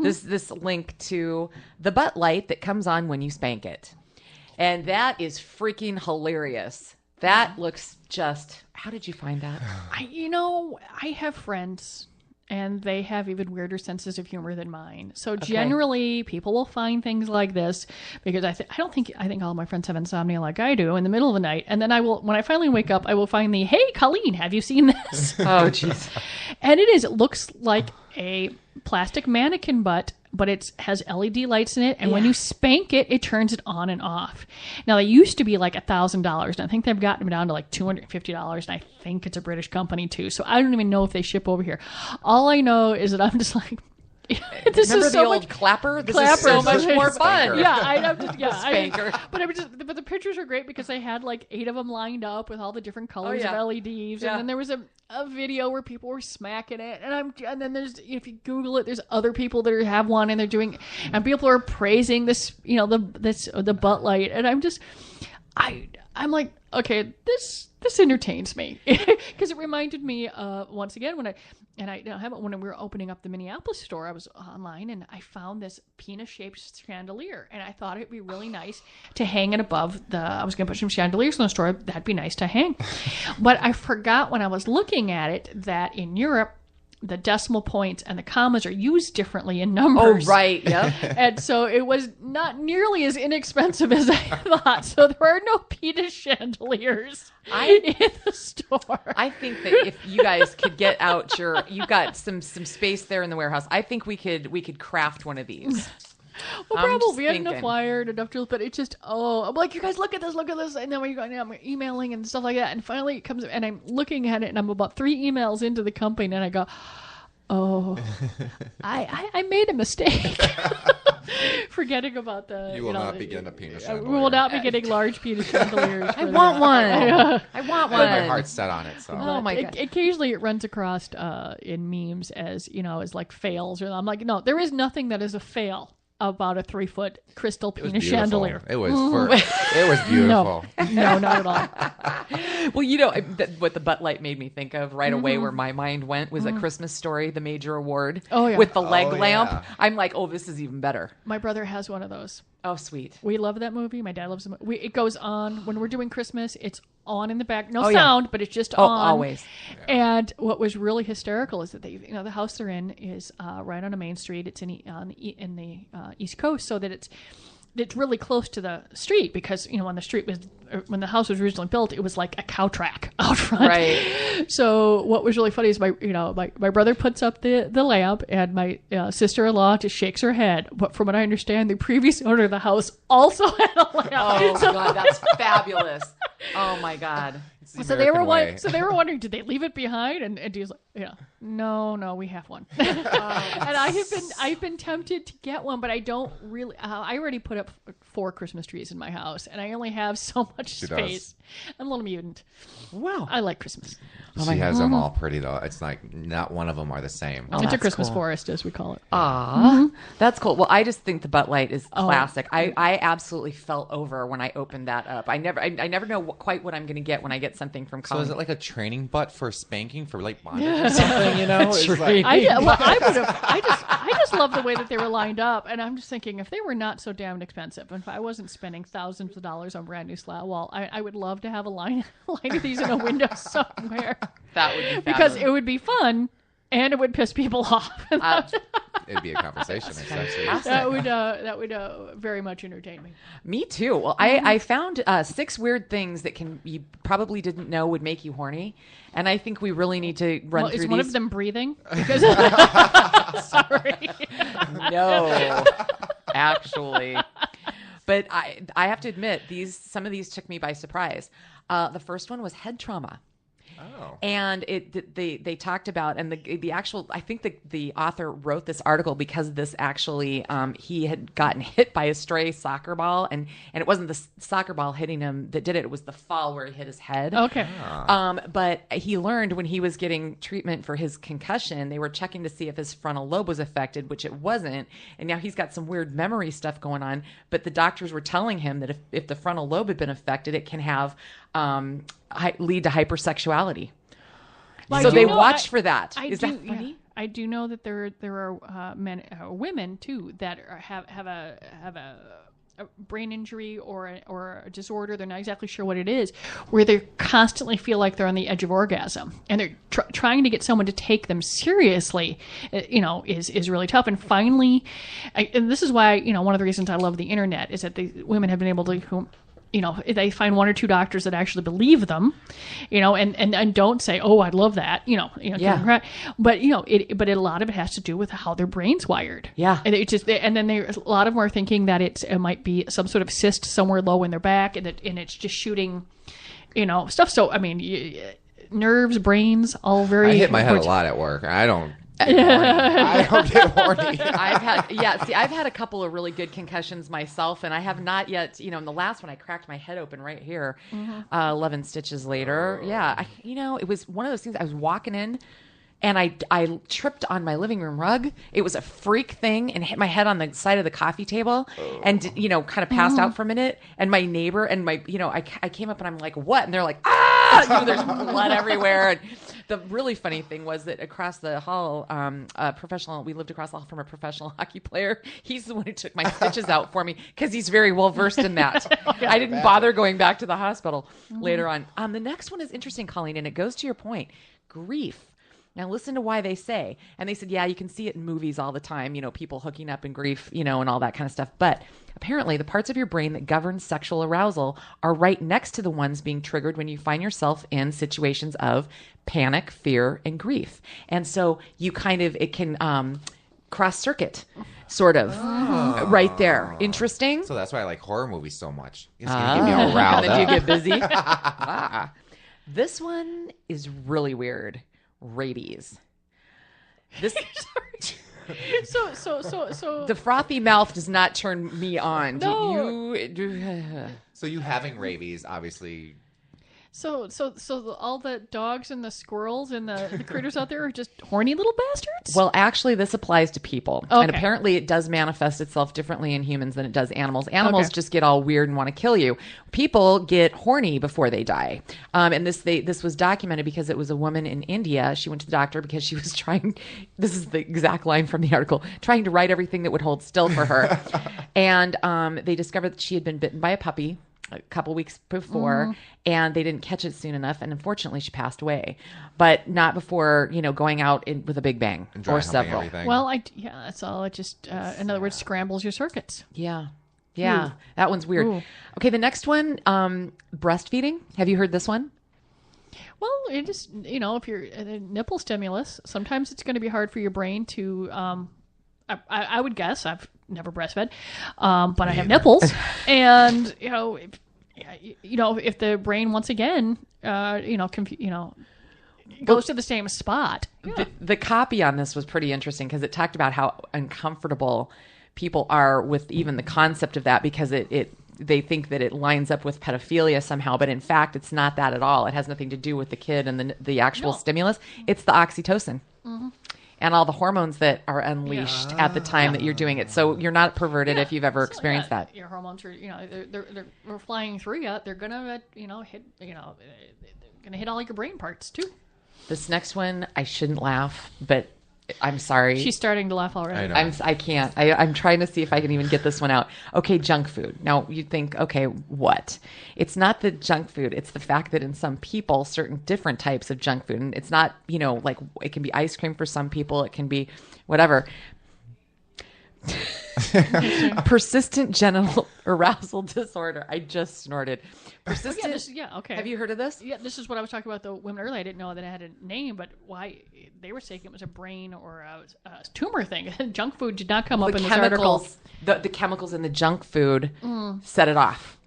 S1: This link to the butt light that comes on when you spank it. And that is freaking hilarious. That looks just... How did you find that?
S3: I have friends, and they have even weirder senses of humor than mine. So generally, people will find things like this because I think all my friends have insomnia like I do in the middle of the night. And then when I finally wake up, I will find hey, Colleen, have you seen this?
S1: Oh, jeez.
S3: And it looks like a plastic mannequin butt, but it has LED lights in it, and when you spank it, it turns it on and off. Now, they used to be like $1,000, and I think they've gotten them down to like $250, and I think it's a British company too, so I don't even know if they ship over here. All I know is that I'm just like, this
S1: Remember
S3: is
S1: the
S3: so
S1: old
S3: much
S1: clapper? This
S3: Clapper,
S1: is so
S3: but
S1: much more
S2: Spanker.
S1: fun.
S3: yeah, I'm just
S1: Spanker.
S3: but the pictures are great because they had like 8 of them lined up with all the different colors of LEDs, and then there was a video where people were smacking it, and then there's, if you Google it, there's other people that have one and they're doing, and people are praising this, the butt light, and I'm like, okay, this entertains me because it reminded me once again when we were opening up the Minneapolis store, I was online and I found this penis-shaped chandelier, and I thought it'd be really nice to hang it above I was going to put some chandeliers in the store. That'd be nice to hang. But I forgot when I was looking at it that in Europe, the decimal points and the commas are used differently in numbers.
S1: Oh, right. Yep.
S3: And so it was not nearly as inexpensive as I thought. So there are no penis chandeliers in the store.
S1: I think that if you guys could get out you've got some space there in the warehouse. I think we could craft one of these.
S3: Well,
S1: I'm just
S3: probably we had enough
S1: thinking.
S3: wire and enough tools, but it just I'm like, you guys look at this, and then I'm emailing and stuff like that, and finally it comes, and I'm looking at it, and I'm about 3 emails into the company, and I go, oh, I made a mistake. Forgetting about the.
S2: You will not be getting a penis
S3: We will
S2: chandelier.
S3: not be getting large penis chandeliers.
S1: I want one. I want one.
S2: My heart's set on it. So
S1: Oh my God.
S3: Occasionally it runs across in memes as as like fails, or I'm like, no, there is nothing that is a fail about a 3-foot crystal
S2: it was
S3: penis
S2: beautiful.
S3: chandelier.
S2: It was it was beautiful.
S3: No, not at all.
S1: Well, what the butt light made me think of right away, where my mind went, was A Christmas Story, the major award.
S3: Oh, yeah.
S1: With the leg
S2: Oh,
S1: lamp.
S2: yeah.
S1: I'm like, oh, this is even better.
S3: My brother has one of those.
S1: Oh, sweet.
S3: We love that movie. My dad loves the movie. It goes on when we're doing Christmas. It's on in the back. No
S1: Oh, yeah.
S3: sound, but it's just
S1: Oh,
S3: on.
S1: always.
S3: And what was really hysterical is that the house they're in is right on a main street. It's in the East Coast, so that it's really close to the street, because when the house was originally built, it was like a cow track out front.
S1: Right.
S3: So what was really funny is my brother puts up the lamp, and my sister-in-law just shakes her head. But from what I understand, the previous owner of the house also had a lamp.
S1: Oh, God, that's fabulous. Oh, my God.
S2: It's the
S3: So they were
S2: American way.
S3: wondering, did they leave it behind? And he's like, no, we have one. And I've been tempted to get one, but I don't really. I already put up 4 Christmas trees in my house, and I only have so much
S2: She
S3: space. I'm a little mutant.
S1: Wow.
S3: I like Christmas.
S2: She has them all pretty though. It's like not one of them are the same.
S1: Oh,
S3: It's a
S1: that's
S3: Christmas
S1: cool.
S3: forest, as we call it.
S1: Aw, that's cool. Well, I just think the butt light is classic. I absolutely fell over when I opened that up. I never know quite what I'm going to get when I get something from
S2: So
S1: Colleen.
S2: is it like a training butt for spanking for like bondage or something? It's like,
S3: I just love the way that they were lined up, and I'm just thinking, if they were not so damn expensive, if I wasn't spending thousands of dollars on brand new slat wall, I would love to have a line of these in a window somewhere.
S1: That would be
S3: Because
S1: fabulous.
S3: it would be fun, and it would piss people off.
S2: it'd be a conversation. Essentially.
S1: fantastic.
S3: that would very much entertain me.
S1: Me too. Well, I found 6 weird things that you probably didn't know would make you horny, and I think we really need to run
S3: Well,
S1: through
S3: is
S1: these.
S3: one of them breathing? Because sorry.
S1: No, actually. But I have to admit, some of these took me by surprise. The first one was head trauma.
S2: Oh.
S1: And they talked about, and the actual, I think the author wrote this article because this actually, he had gotten hit by a stray soccer ball, and it wasn't the soccer ball hitting him that did it. It was the fall where he hit his head.
S3: Okay.
S1: But he learned when he was getting treatment for his concussion, they were checking to see if his frontal lobe was affected, which it wasn't. And now he's got some weird memory stuff going on. But the doctors were telling him that if the frontal lobe had been affected, it can have lead to hypersexuality.
S3: Well,
S1: So
S3: I do
S1: they
S3: know-
S1: watched for that. Is
S3: do,
S1: that funny?
S3: yeah. I do know that there are women too that have a brain injury or a disorder. They're not exactly sure what it is, where they constantly feel like they're on the edge of orgasm, and they're trying to get someone to take them seriously. Is really tough. And finally, and this is why one of the reasons I love the internet is that the women have been able to. They find 1 or 2 doctors that actually believe them, and don't say, "Oh, I love that,"
S1: Yeah.
S3: But but a lot of it has to do with how their brain's wired.
S1: Yeah.
S3: And then a lot of them are thinking that it might be some sort of cyst somewhere low in their back, and it's just shooting, stuff. So I mean, nerves, brains, all very.
S2: I hit my head a lot at work. I don't. I don't get horny.
S1: I've had a couple of really good concussions myself, and I have not yet, in the last one, I cracked my head open right here, 11 stitches later. Yeah. It was one of those things. I was walking in and I tripped on my living room rug. It was a freak thing and hit my head on the side of the coffee table and, kind of passed out for a minute. And my neighbor and I came up and I'm like, what? And they're like, ah, there's blood everywhere. And the really funny thing was that across the hall, we lived across the hall from a professional hockey player. He's the one who took my stitches out for me because he's very well versed in that. I didn't bother going back to the hospital later on. The next one is interesting, Colleen, and it goes to your point, grief. Now listen to why they say, and they said, yeah, you can see it in movies all the time, people hooking up in grief, and all that kind of stuff. But apparently the parts of your brain that govern sexual arousal are right next to the ones being triggered when you find yourself in situations of panic, fear, and grief. And so it can cross circuit sort of, right there. Interesting.
S2: So that's why I like horror movies so much. It's gonna get me all riled
S1: And then
S2: up.
S1: you get busy. This one is really weird. Rabies. This
S3: So
S1: the frothy mouth does not turn me on.
S3: No.
S2: So you having rabies, obviously.
S3: So all the dogs and the squirrels and the critters out there are just horny little bastards?
S1: Well, actually, this applies to people.
S3: Okay.
S1: And apparently it does manifest itself differently in humans than it does animals. Animals
S3: Okay.
S1: just get all weird and want to kill you. People get horny before they die. And this was documented because it was a woman in India. She went to the doctor because she was trying, this is the exact line from the article, trying to write everything that would hold still for her. And they discovered that she had been bitten by a puppy a couple weeks before, and they didn't catch it soon enough, and unfortunately she passed away, but not before going out with a big bang
S2: And dry
S1: or
S2: humping
S1: several.
S2: everything.
S3: Well, that's all. It just, in other words, scrambles your circuits.
S1: Yeah, that one's weird.
S3: Ooh.
S1: Okay, the next one, breastfeeding. Have you heard this one?
S3: Well, it just, if you're nipple stimulus, sometimes it's going to be hard for your brain to, I would guess, I've never breastfed, but I have nipples, and if the brain once again, goes to the same spot. Yeah.
S1: The copy on this was pretty interesting because it talked about how uncomfortable people are with even the concept of that because they think that it lines up with pedophilia somehow, but in fact, it's not that at all. It has nothing to do with the kid and the actual stimulus. It's the oxytocin. And all the hormones that are unleashed at the time that you're doing it. So you're not perverted if you've ever experienced that.
S3: Your hormones are, they're flying through you. They're gonna, hit, gonna hit all your brain parts too.
S1: This next one, I shouldn't laugh, but I'm sorry.
S3: She's starting to laugh already.
S2: I know.
S1: I can't. I'm trying to see if I can even get this one out. Okay, junk food. Now you think, okay, what? It's not the junk food. It's the fact that in some people, certain different types of junk food, and it's not, like it can be ice cream for some people. It can be whatever. Persistent genital arousal disorder. I just snorted. Persistent.
S3: Okay.
S1: Have you heard of this?
S3: Yeah, this is what I was talking about the women earlier. I didn't know that it had a name, but why they were saying it was a brain or a tumor thing. Junk food did not come up in this article.
S1: The chemicals in the junk food set it off,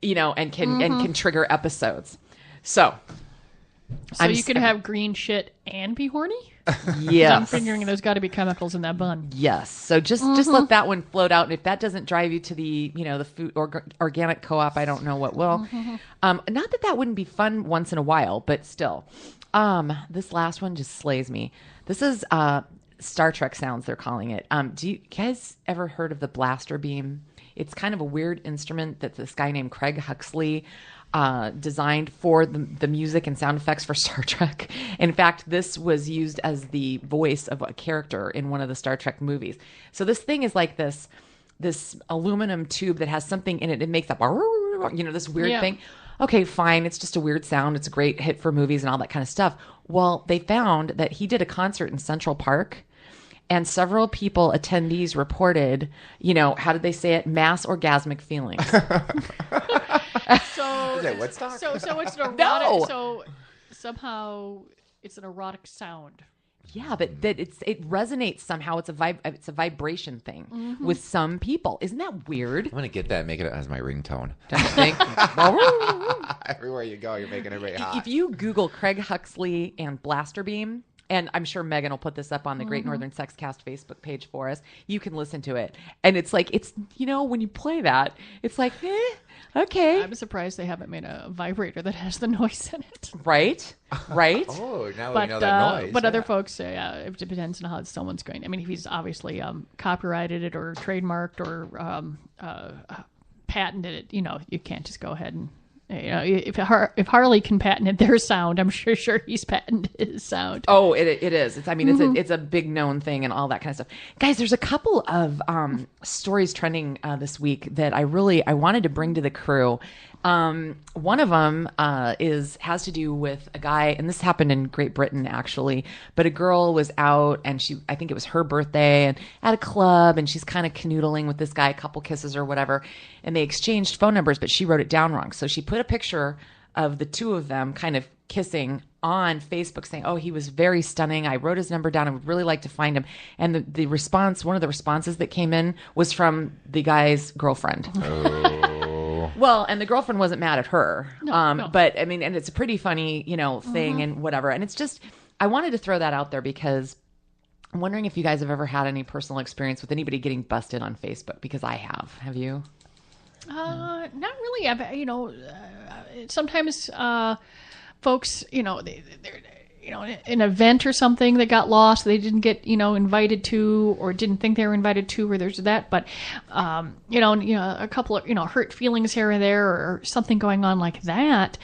S1: and can trigger episodes. So
S3: you can have green shit and be horny?
S1: yes,
S3: I'm figuring there's got to be chemicals in that bun.
S1: yes. So just let that one float out, and if that doesn't drive you to the the food organic co-op, I don't know what will. Not that wouldn't be fun once in a while, but still. This last one just slays me. This is Star Trek sounds, they're calling it. Do you guys ever heard of the blaster beam? It's kind of a weird instrument that this guy named Craig Huxley designed for the music and sound effects for Star Trek. In fact, this was used as the voice of a character in one of the Star Trek movies. So this thing is like this aluminum tube that has something in it. It makes up, this weird thing. Okay, fine. It's just a weird sound. It's a great hit for movies and all that kind of stuff. Well, they found that he did a concert in Central Park, and several attendees reported, how did they say it? Mass orgasmic feelings.
S3: So
S2: Is it Woodstock?
S3: So it's an erotic.
S1: No.
S3: So somehow it's an erotic sound.
S1: Yeah, but that it resonates somehow. It's a vibration thing with some people. Isn't that weird?
S2: I'm gonna get that and make it as my ringtone.
S1: Don't you think?
S2: Everywhere you go, you're making everybody hot.
S1: If you Google Craig Huxley and Blaster Beam, and I'm sure Megan will put this up on the Great Northern Sex Cast Facebook page for us, you can listen to it. And it's like, when you play that, it's like, okay.
S3: I'm surprised they haven't made a vibrator that has the noise in it.
S1: Right? Right?
S2: Oh, now we
S3: But
S2: know that noise.
S3: but other folks say it depends on how someone's going. I mean, if he's obviously copyrighted it or trademarked or patented it, you can't just go ahead and. If Harley can patent their sound, I'm sure he's patented his sound.
S1: Oh, it is. It's a big known thing and all that kind of stuff. Guys, there's a couple of stories trending this week that I wanted to bring to the crew. One of them has to do with a guy, and this happened in Great Britain actually, but a girl was out and I think it was her birthday, and at a club, and she's kind of canoodling with this guy, a couple kisses or whatever, and they exchanged phone numbers, but she wrote it down wrong. So she put a picture of the two of them kind of kissing on Facebook saying, "Oh, he was very stunning. I wrote his number down. I would really like to find him." And the response, one of the responses that came in was from the guy's girlfriend.
S2: Oh.
S1: Well, and the girlfriend wasn't mad at her.
S3: No.
S1: But I mean, and it's a pretty funny, thing and whatever. And it's just, I wanted to throw that out there because I'm wondering if you guys have ever had any personal experience with anybody getting busted on Facebook, because I have. Have you?
S3: Not really. Sometimes folks, they're an event or something that got lost, they didn't get invited to, or didn't think they were invited to, or there's that. But a couple of hurt feelings here or there, or something going on like that.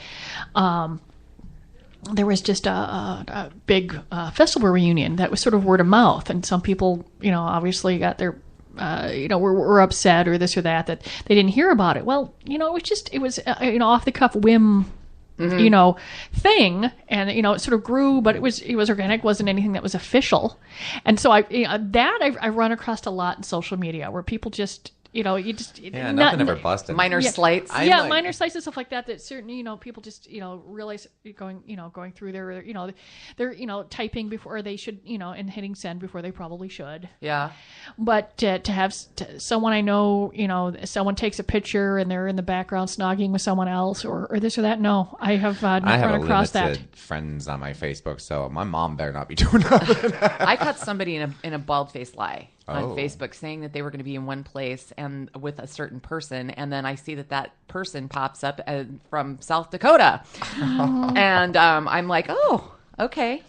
S3: There was just a big festival reunion that was sort of word of mouth, and some people, obviously got their were upset or this or that they didn't hear about it. Well, it was off the cuff whim, thing, and it sort of grew, but it was organic, wasn't anything that was official. And so I run across a lot in social media where people just
S2: nothing ever busted.
S1: Minor slights.
S3: Minor slights and stuff like that. That certainly, people just, realize going through their, they're typing before they should, and hitting send before they probably should.
S1: Yeah.
S3: But to have someone I know, someone takes a picture and they're in the background snogging with someone else or this or that. No, I have not run across that.
S2: I have limited friends on my Facebook, so my mom better not be doing that.
S1: I caught somebody in a bald-faced lie on
S2: Oh.
S1: Facebook saying that they were going to be in one place and with a certain person, and then I see that person pops up from South Dakota, and I'm like, oh, okay.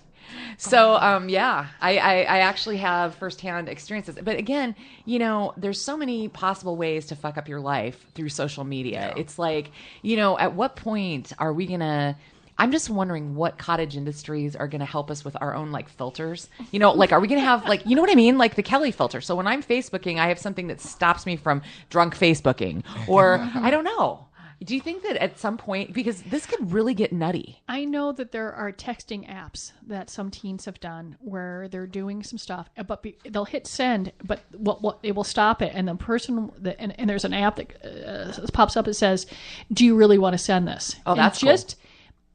S1: So I actually have firsthand experiences, but again, there's so many possible ways to fuck up your life through social media. Yeah. It's like, at what point are we gonna? I'm just wondering what cottage industries are going to help us with our own filters. Are we going to have you know what I mean? Like the Kelly filter. So when I'm Facebooking, I have something that stops me from drunk Facebooking, or I don't know. Do you think that at some point, because this could really get nutty?
S3: I know that there are texting apps that some teens have done where they're doing some stuff, but they'll hit send, but what it will stop it, and the person and there's an app that pops up that says, "Do you really want to send this?"
S1: Oh, that's
S3: cool.
S1: Cool.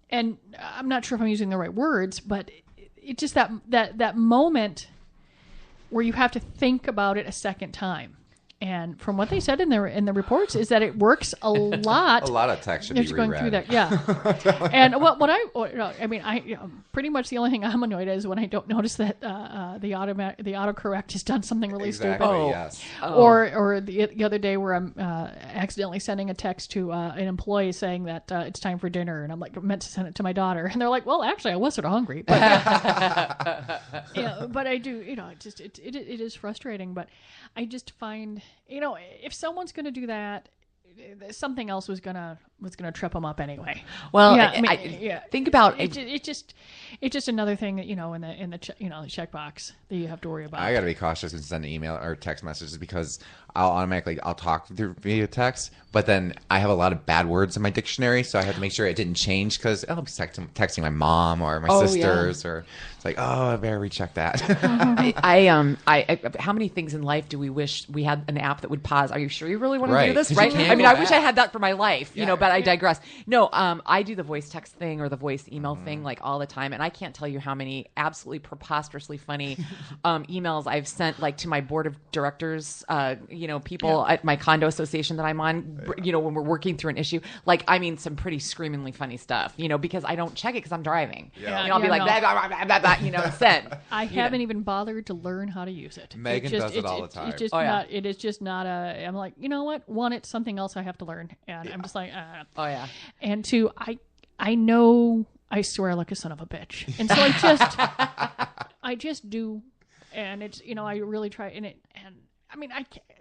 S3: And I'm not sure if I'm using the right words, but it's just that moment where you have to think about it a second time. And from what they said in the reports is that it works a lot.
S2: A lot of text should be reread.
S3: Going through that, yeah. And I pretty much the only thing I'm annoyed at is when I don't notice that the autocorrect has done something really
S2: Exactly,
S3: stupid.
S2: yes.
S3: Or the other day where I'm accidentally sending a text to an employee saying that it's time for dinner, and I'm like meant to send it to my daughter, and they're like, "Well, actually, I was sort of hungry." But but I do, it is frustrating, but I just find, if someone's going to do that, something else was gonna trip them up anyway.
S1: Well,
S3: yeah,
S1: think about
S3: it. It's just another thing that in the checkbox that you have to worry about.
S2: I got to be cautious when sending email or text messages because I'll talk via text, but then I have a lot of bad words in my dictionary, so I have to make sure it didn't change because I'll be texting my mom or my sisters, or it's like, oh, I better recheck that.
S1: How many things in life do we wish we had an app that would pause? Are you sure you really want to do this?
S2: 'Cause
S1: Right?
S2: you can't
S1: I mean,
S2: go
S1: I wish I
S2: back.
S1: had that for my life, but I digress. No, I do the voice text thing or the voice email thing all the time, and I can't tell you how many absolutely preposterously funny emails I've sent to my board of directors, people at my condo association that I'm on, when we're working through an issue. Some pretty screamingly funny stuff, because I don't check it because I'm driving.
S2: Yeah.
S1: I'll be like, blah, blah, blah, blah, blah, send.
S3: I haven't even bothered to learn how to use it.
S2: Megan does it all the time.
S3: It's just not. It is just not a. I'm like, you know what? One, it's something else I have to learn, and I'm just like,
S1: oh yeah.
S3: And two, I know I swear like a son of a bitch, and so I just do, and it's I really try, and I mean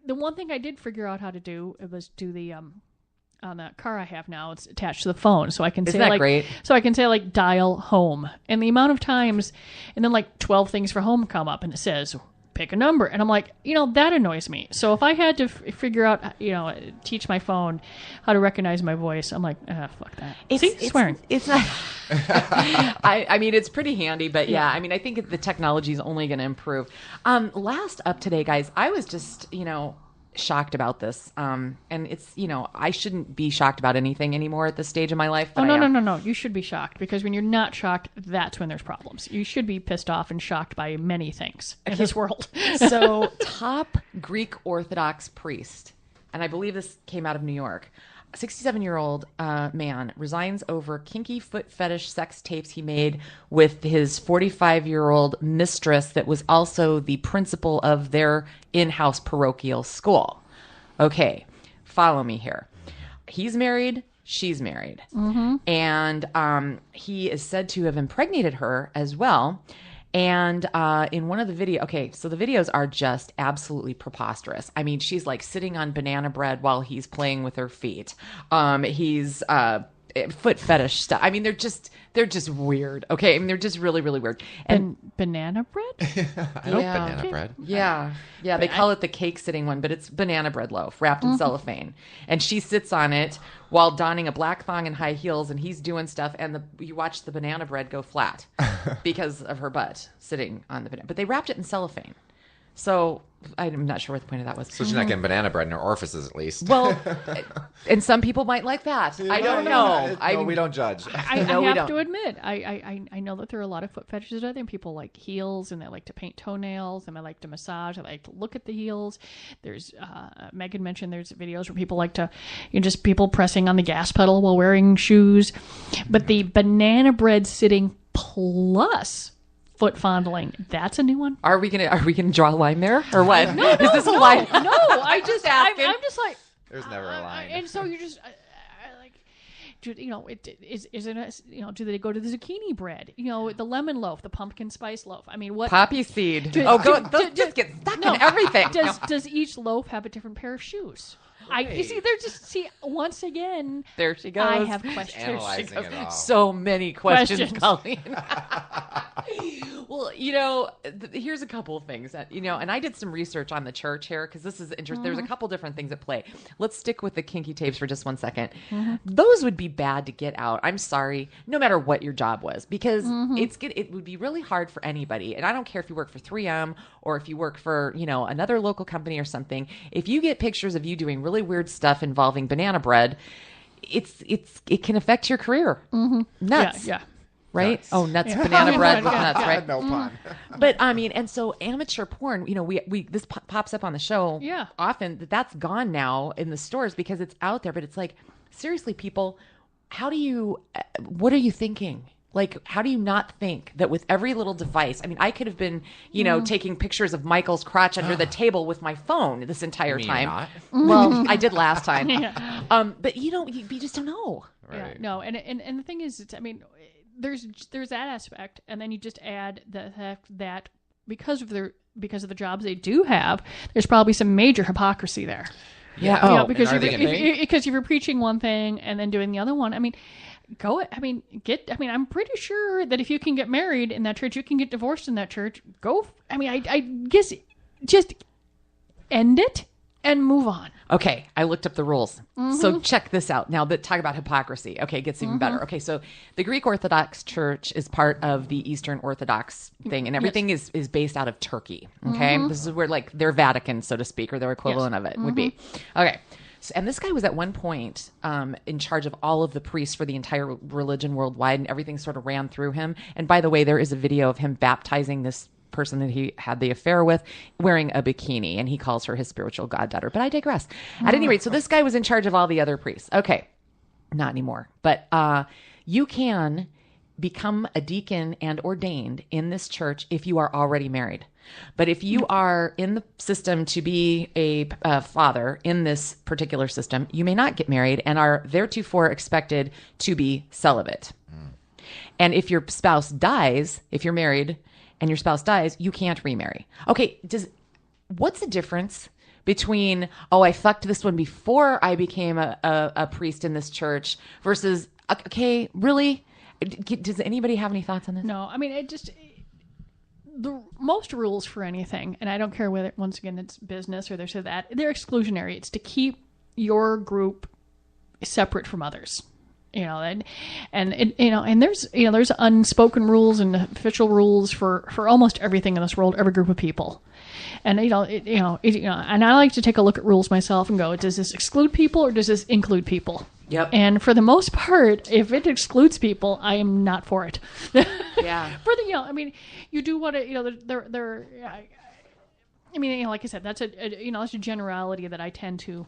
S3: the one thing I did figure out how to do was do the on that car I have now, it's attached to the phone, so I can
S1: Isn't that great?
S3: So I can say dial home, and the amount of times, and then 12 things for home come up, and it says pick a number, and I'm like, that annoys me. So if I had to figure out, teach my phone how to recognize my voice, I'm like, fuck that. Swearing.
S1: It's not. I mean, it's pretty handy, but yeah, I mean, I think the technology is only going to improve. Last up today, guys, I was just, shocked about this. And it's, I shouldn't be shocked about anything anymore at this stage of my life.
S3: Oh,
S1: But
S3: no. You should be shocked, because when you're not shocked, that's when there's problems. You should be pissed off and shocked by many things in this world.
S1: So, top Greek Orthodox priest, and I believe this came out of New York, a 67-year-old man resigns over kinky foot fetish sex tapes he made with his 45-year-old mistress that was also the principal of their in-house parochial school. Okay, follow me here. He's married. She's married. And he is said to have impregnated her as well. And in one of the videos, so the videos are just absolutely preposterous. I mean, she's like sitting on banana bread while he's playing with her feet. He's foot fetish stuff. I mean, they're just weird. Okay, I mean, they're just really, really weird. And
S3: banana bread?
S2: I know banana bread.
S1: yeah, they call it the cake sitting one, but it's banana bread loaf wrapped in cellophane, and she sits on it while donning a black thong and high heels, and he's doing stuff, and you watch the banana bread go flat because of her butt sitting on the banana. But they wrapped it in cellophane, so I'm not sure what the point of that was.
S2: So she's not getting banana bread in her orifices, at least.
S1: Well, and some people might like that. I don't know.
S2: No, we don't judge.
S3: I have to admit, I know that there are a lot of foot fetishes out there, and people like heels, and they like to paint toenails, and they like to massage, they like to look at the heels. There's Megan mentioned there's videos where people like to, just people pressing on the gas pedal while wearing shoes. But the banana bread sitting plus foot fondling, that's a new one.
S1: Are we gonna draw a line there or what? No, is this a line?
S3: No, I'm just like,
S2: There's never a line.
S3: and so you're just like, isn't it? Do they go to the zucchini bread? The lemon loaf, the pumpkin spice loaf. I mean, what
S1: poppy seed? Those just get stuck in everything.
S3: Does each loaf have a different pair of shoes? You see, they're just once again.
S1: There she goes.
S3: I have questions.
S2: Analyzing it all.
S1: So many questions. Colleen. Well, here's a couple of things that, and I did some research on the church here because this is interesting. There's a couple different things at play. Let's stick with the kinky tapes for just 1 second. Those would be bad to get out. I'm sorry, no matter what your job was, because it would be really hard for anybody. And I don't care if you work for 3M or if you work for, another local company or something. If you get pictures of you doing really weird stuff involving banana bread, it can affect your career. Nuts.
S3: Yeah.
S1: Right?
S2: Nuts.
S1: Oh, nuts, banana bread with nuts, right?
S2: No pun.
S1: But I mean, and so amateur porn, we this pops up on the show often. That's gone now in the stores because it's out there. But it's like, seriously, people, what are you thinking? Like, how do you not think that with every little device? I mean, I could have been, taking pictures of Michael's crotch under the table with my phone this entire time.
S2: Not?
S1: Well, I did last time. But you just don't know.
S2: Right.
S3: Yeah, no, and the thing is, there's that aspect, and then you just add the fact that because of the jobs they do have, there's probably some major hypocrisy there.
S1: Yeah.
S3: Because
S2: because
S3: if you're preaching one thing and then doing the other one, I'm pretty sure that if you can get married in that church, you can get divorced in that church. I guess just end it and move on.
S1: Okay, I looked up the rules. So check this out. Now, talk about hypocrisy. Okay, it gets even better. Okay, so the Greek Orthodox Church is part of the Eastern Orthodox thing, and everything is based out of Turkey. Okay, this is where like their Vatican, so to speak, or their equivalent of it would be. Okay. So, and this guy was at one point in charge of all of the priests for the entire religion worldwide, and everything sort of ran through him. And by the way, there is a video of him baptizing this person that he had the affair with wearing a bikini, and he calls her his spiritual goddaughter. But I digress. At any rate, so this guy was in charge of all the other priests. Okay, not anymore. But you can become a deacon and ordained in this church if you are already married. But if you are in the system to be a father in this particular system, you may not get married and are theretofore expected to be celibate. And if your spouse dies, if you're married and your spouse dies, you can't remarry. Okay, what's the difference between, I fucked this one before I became a priest in this church versus, okay, really? Does anybody have any thoughts on this?
S3: No, the most rules for anything, and I don't care whether, once again, it's business or this or that, they're exclusionary. It's to keep your group separate from others. And there's unspoken rules and official rules for almost everything in this world, every group of people. And and I like to take a look at rules myself and go, does this exclude people or does this include people?
S1: Yep.
S3: And for the most part, if it excludes people, I am not for it.
S1: Yeah.
S3: For the you do what they're. Like I said, that's that's a generality that I tend to.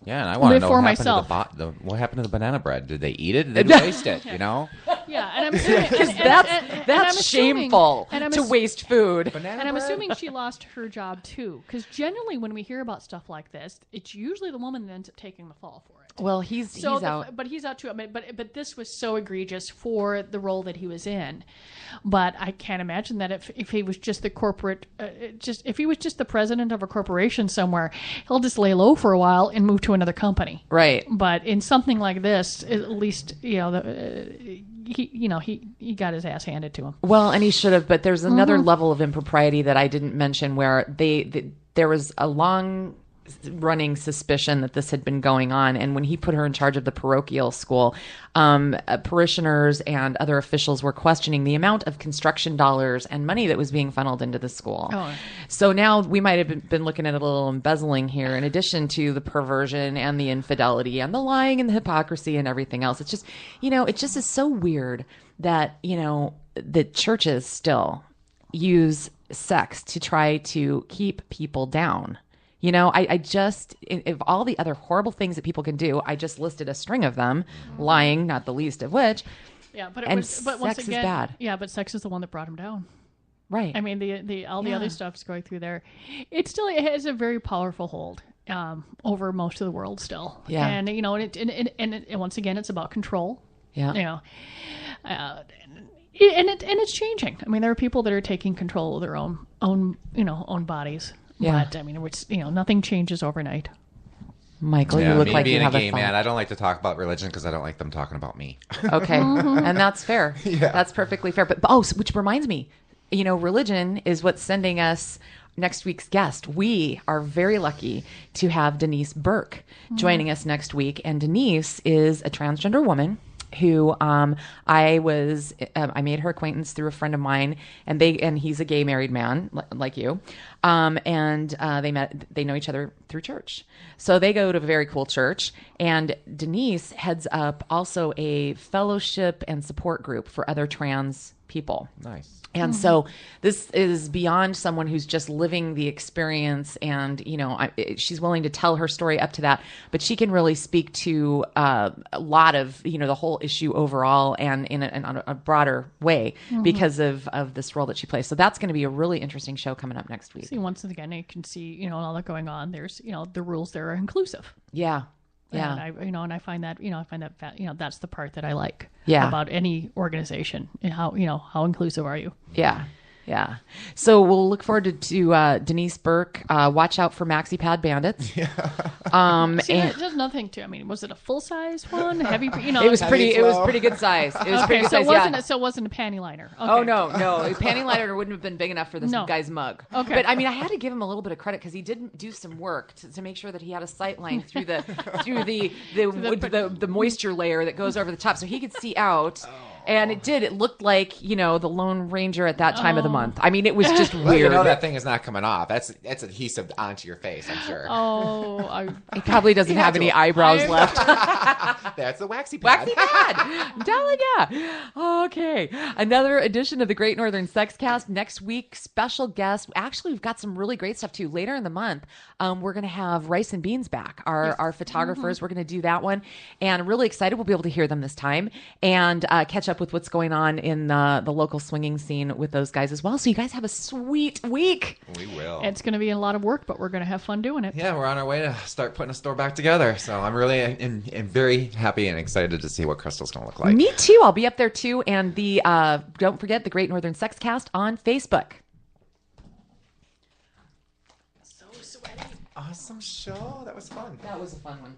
S2: Yeah, and I want to
S3: live
S2: know
S3: for
S2: what happened
S3: myself.
S2: to what happened to the banana bread. Did they eat it? Did they waste it? Yeah,
S3: and I'm assuming
S1: that's shameful to waste food.
S2: Banana
S3: And I'm
S2: bread?
S3: assuming she lost her job too, because generally when we hear about stuff like this, it's usually the woman that ends up taking the fall for it.
S1: Well, he's out.
S3: But he's out too. But this was so egregious for the role that he was in. But I can't imagine that if he was just the corporate, if he was just the president of a corporation somewhere, he'll just lay low for a while and move to another company.
S1: Right.
S3: But in something like this, at least he got his ass handed to him.
S1: Well, and he should have. But there's another level of impropriety that I didn't mention, where there was a long running suspicion that this had been going on, and when he put her in charge of the parochial school, parishioners and other officials were questioning the amount of construction dollars and money that was being funneled into the school. So now we might have been looking at a little embezzling here, in addition to the perversion and the infidelity and the lying and the hypocrisy and everything else. It's just, it just is so weird that the churches still use sex to try to keep people down. I just, of all the other horrible things that people can do, I just listed a string of them, lying, not the least of which.
S3: Yeah, but
S1: sex
S3: once again,
S1: is bad.
S3: Yeah, but sex is the one that brought him down.
S1: Right.
S3: I mean, the other stuff's going through there. It has a very powerful hold over most of the world still.
S1: Yeah.
S3: And and once again, it's about control.
S1: Yeah.
S3: And it's changing. I mean, there are people that are taking control of their own bodies.
S1: Yeah.
S3: But I mean, nothing changes overnight.
S1: Michael, you look like you
S2: being
S1: have
S2: a gay
S1: thought.
S2: man, I don't like to talk about religion because I don't like them talking about me.
S1: Okay. And that's fair.
S2: Yeah.
S1: That's perfectly fair. But which reminds me, religion is what's sending us next week's guest. We are very lucky to have Denise Burke joining us next week. And Denise is a transgender woman who I made her acquaintance through a friend of mine, and he's a gay married man like you, and they know each other through church. So they go to a very cool church, and Denise heads up also a fellowship and support group for other trans people.
S2: Nice.
S1: And so this is beyond someone who's just living the experience, and she's willing to tell her story up to that, but she can really speak to a lot of the whole issue overall, and in a broader way because of this role that she plays. So that's going to be a really interesting show coming up next week.
S3: See, once again, you can see all that going on. There's the rules there are inclusive.
S1: Yeah. Yeah.
S3: And I find that that's the part that I like about any organization. How inclusive are you?
S1: Yeah. Yeah. So we'll look forward to Denise Burke. Watch out for Maxi Pad Bandits. Yeah.
S3: There's nothing to. I mean, was it a full size one? Heavy.
S1: It was pretty. It was pretty good size. It was pretty good size.
S3: So it wasn't a panty liner. Okay.
S1: Oh no. A panty liner wouldn't have been big enough for this guy's mug.
S3: Okay.
S1: But I mean, I had to give him a little bit of credit because he did do some work to make sure that he had a sight line through the moisture layer that goes over the top, so he could see out. And it did. It looked like, the Lone Ranger at that time of the month. I mean, it was just weird.
S2: That thing is not coming off. That's adhesive onto your face, I'm sure.
S1: He probably doesn't have any eyebrows left.
S2: That's the waxy pad.
S1: Waxy pad. I'm telling ya. Okay. Another edition of the Great Northern Sex Cast. Next week, special guest. Actually, we've got some really great stuff, too. Later in the month, we're going to have Rice and Beans back, our photographers. We're going to do that one. And I'm really excited we'll be able to hear them this time and catch up with what's going on in the local swinging scene with those guys as well. So you guys have a sweet week.
S2: We will.
S3: It's going to be a lot of work, but we're going to have fun doing it.
S2: Yeah, we're on our way to start putting a store back together. So I'm really and very happy and excited to see what Crystal's going to look like.
S1: Me too. I'll be up there too. And don't forget the Great Northern Sex Cast on Facebook.
S3: So sweaty.
S2: Awesome show. That was fun.
S1: That was a fun one.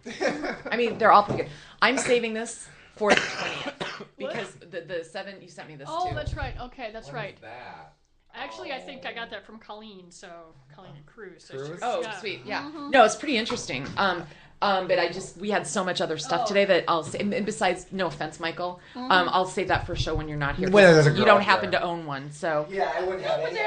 S1: I mean, they're all pretty good. I'm saving this for the 20th because the 7 you sent me this too.
S3: Oh, that's right. Okay, that's right.
S2: What is that?
S3: Actually, I think I got that from Colleen. So Colleen and Cruz. So
S2: Cruz?
S1: Sweet. Yeah. No, it's pretty interesting. But we had so much other stuff today that I'll say, and besides, no offense, Michael, I'll save that for a show when you're not here.
S2: When there's a girl
S1: you don't
S2: up
S1: happen
S2: there.
S1: to own one, so.
S2: Yeah, I wouldn't have any.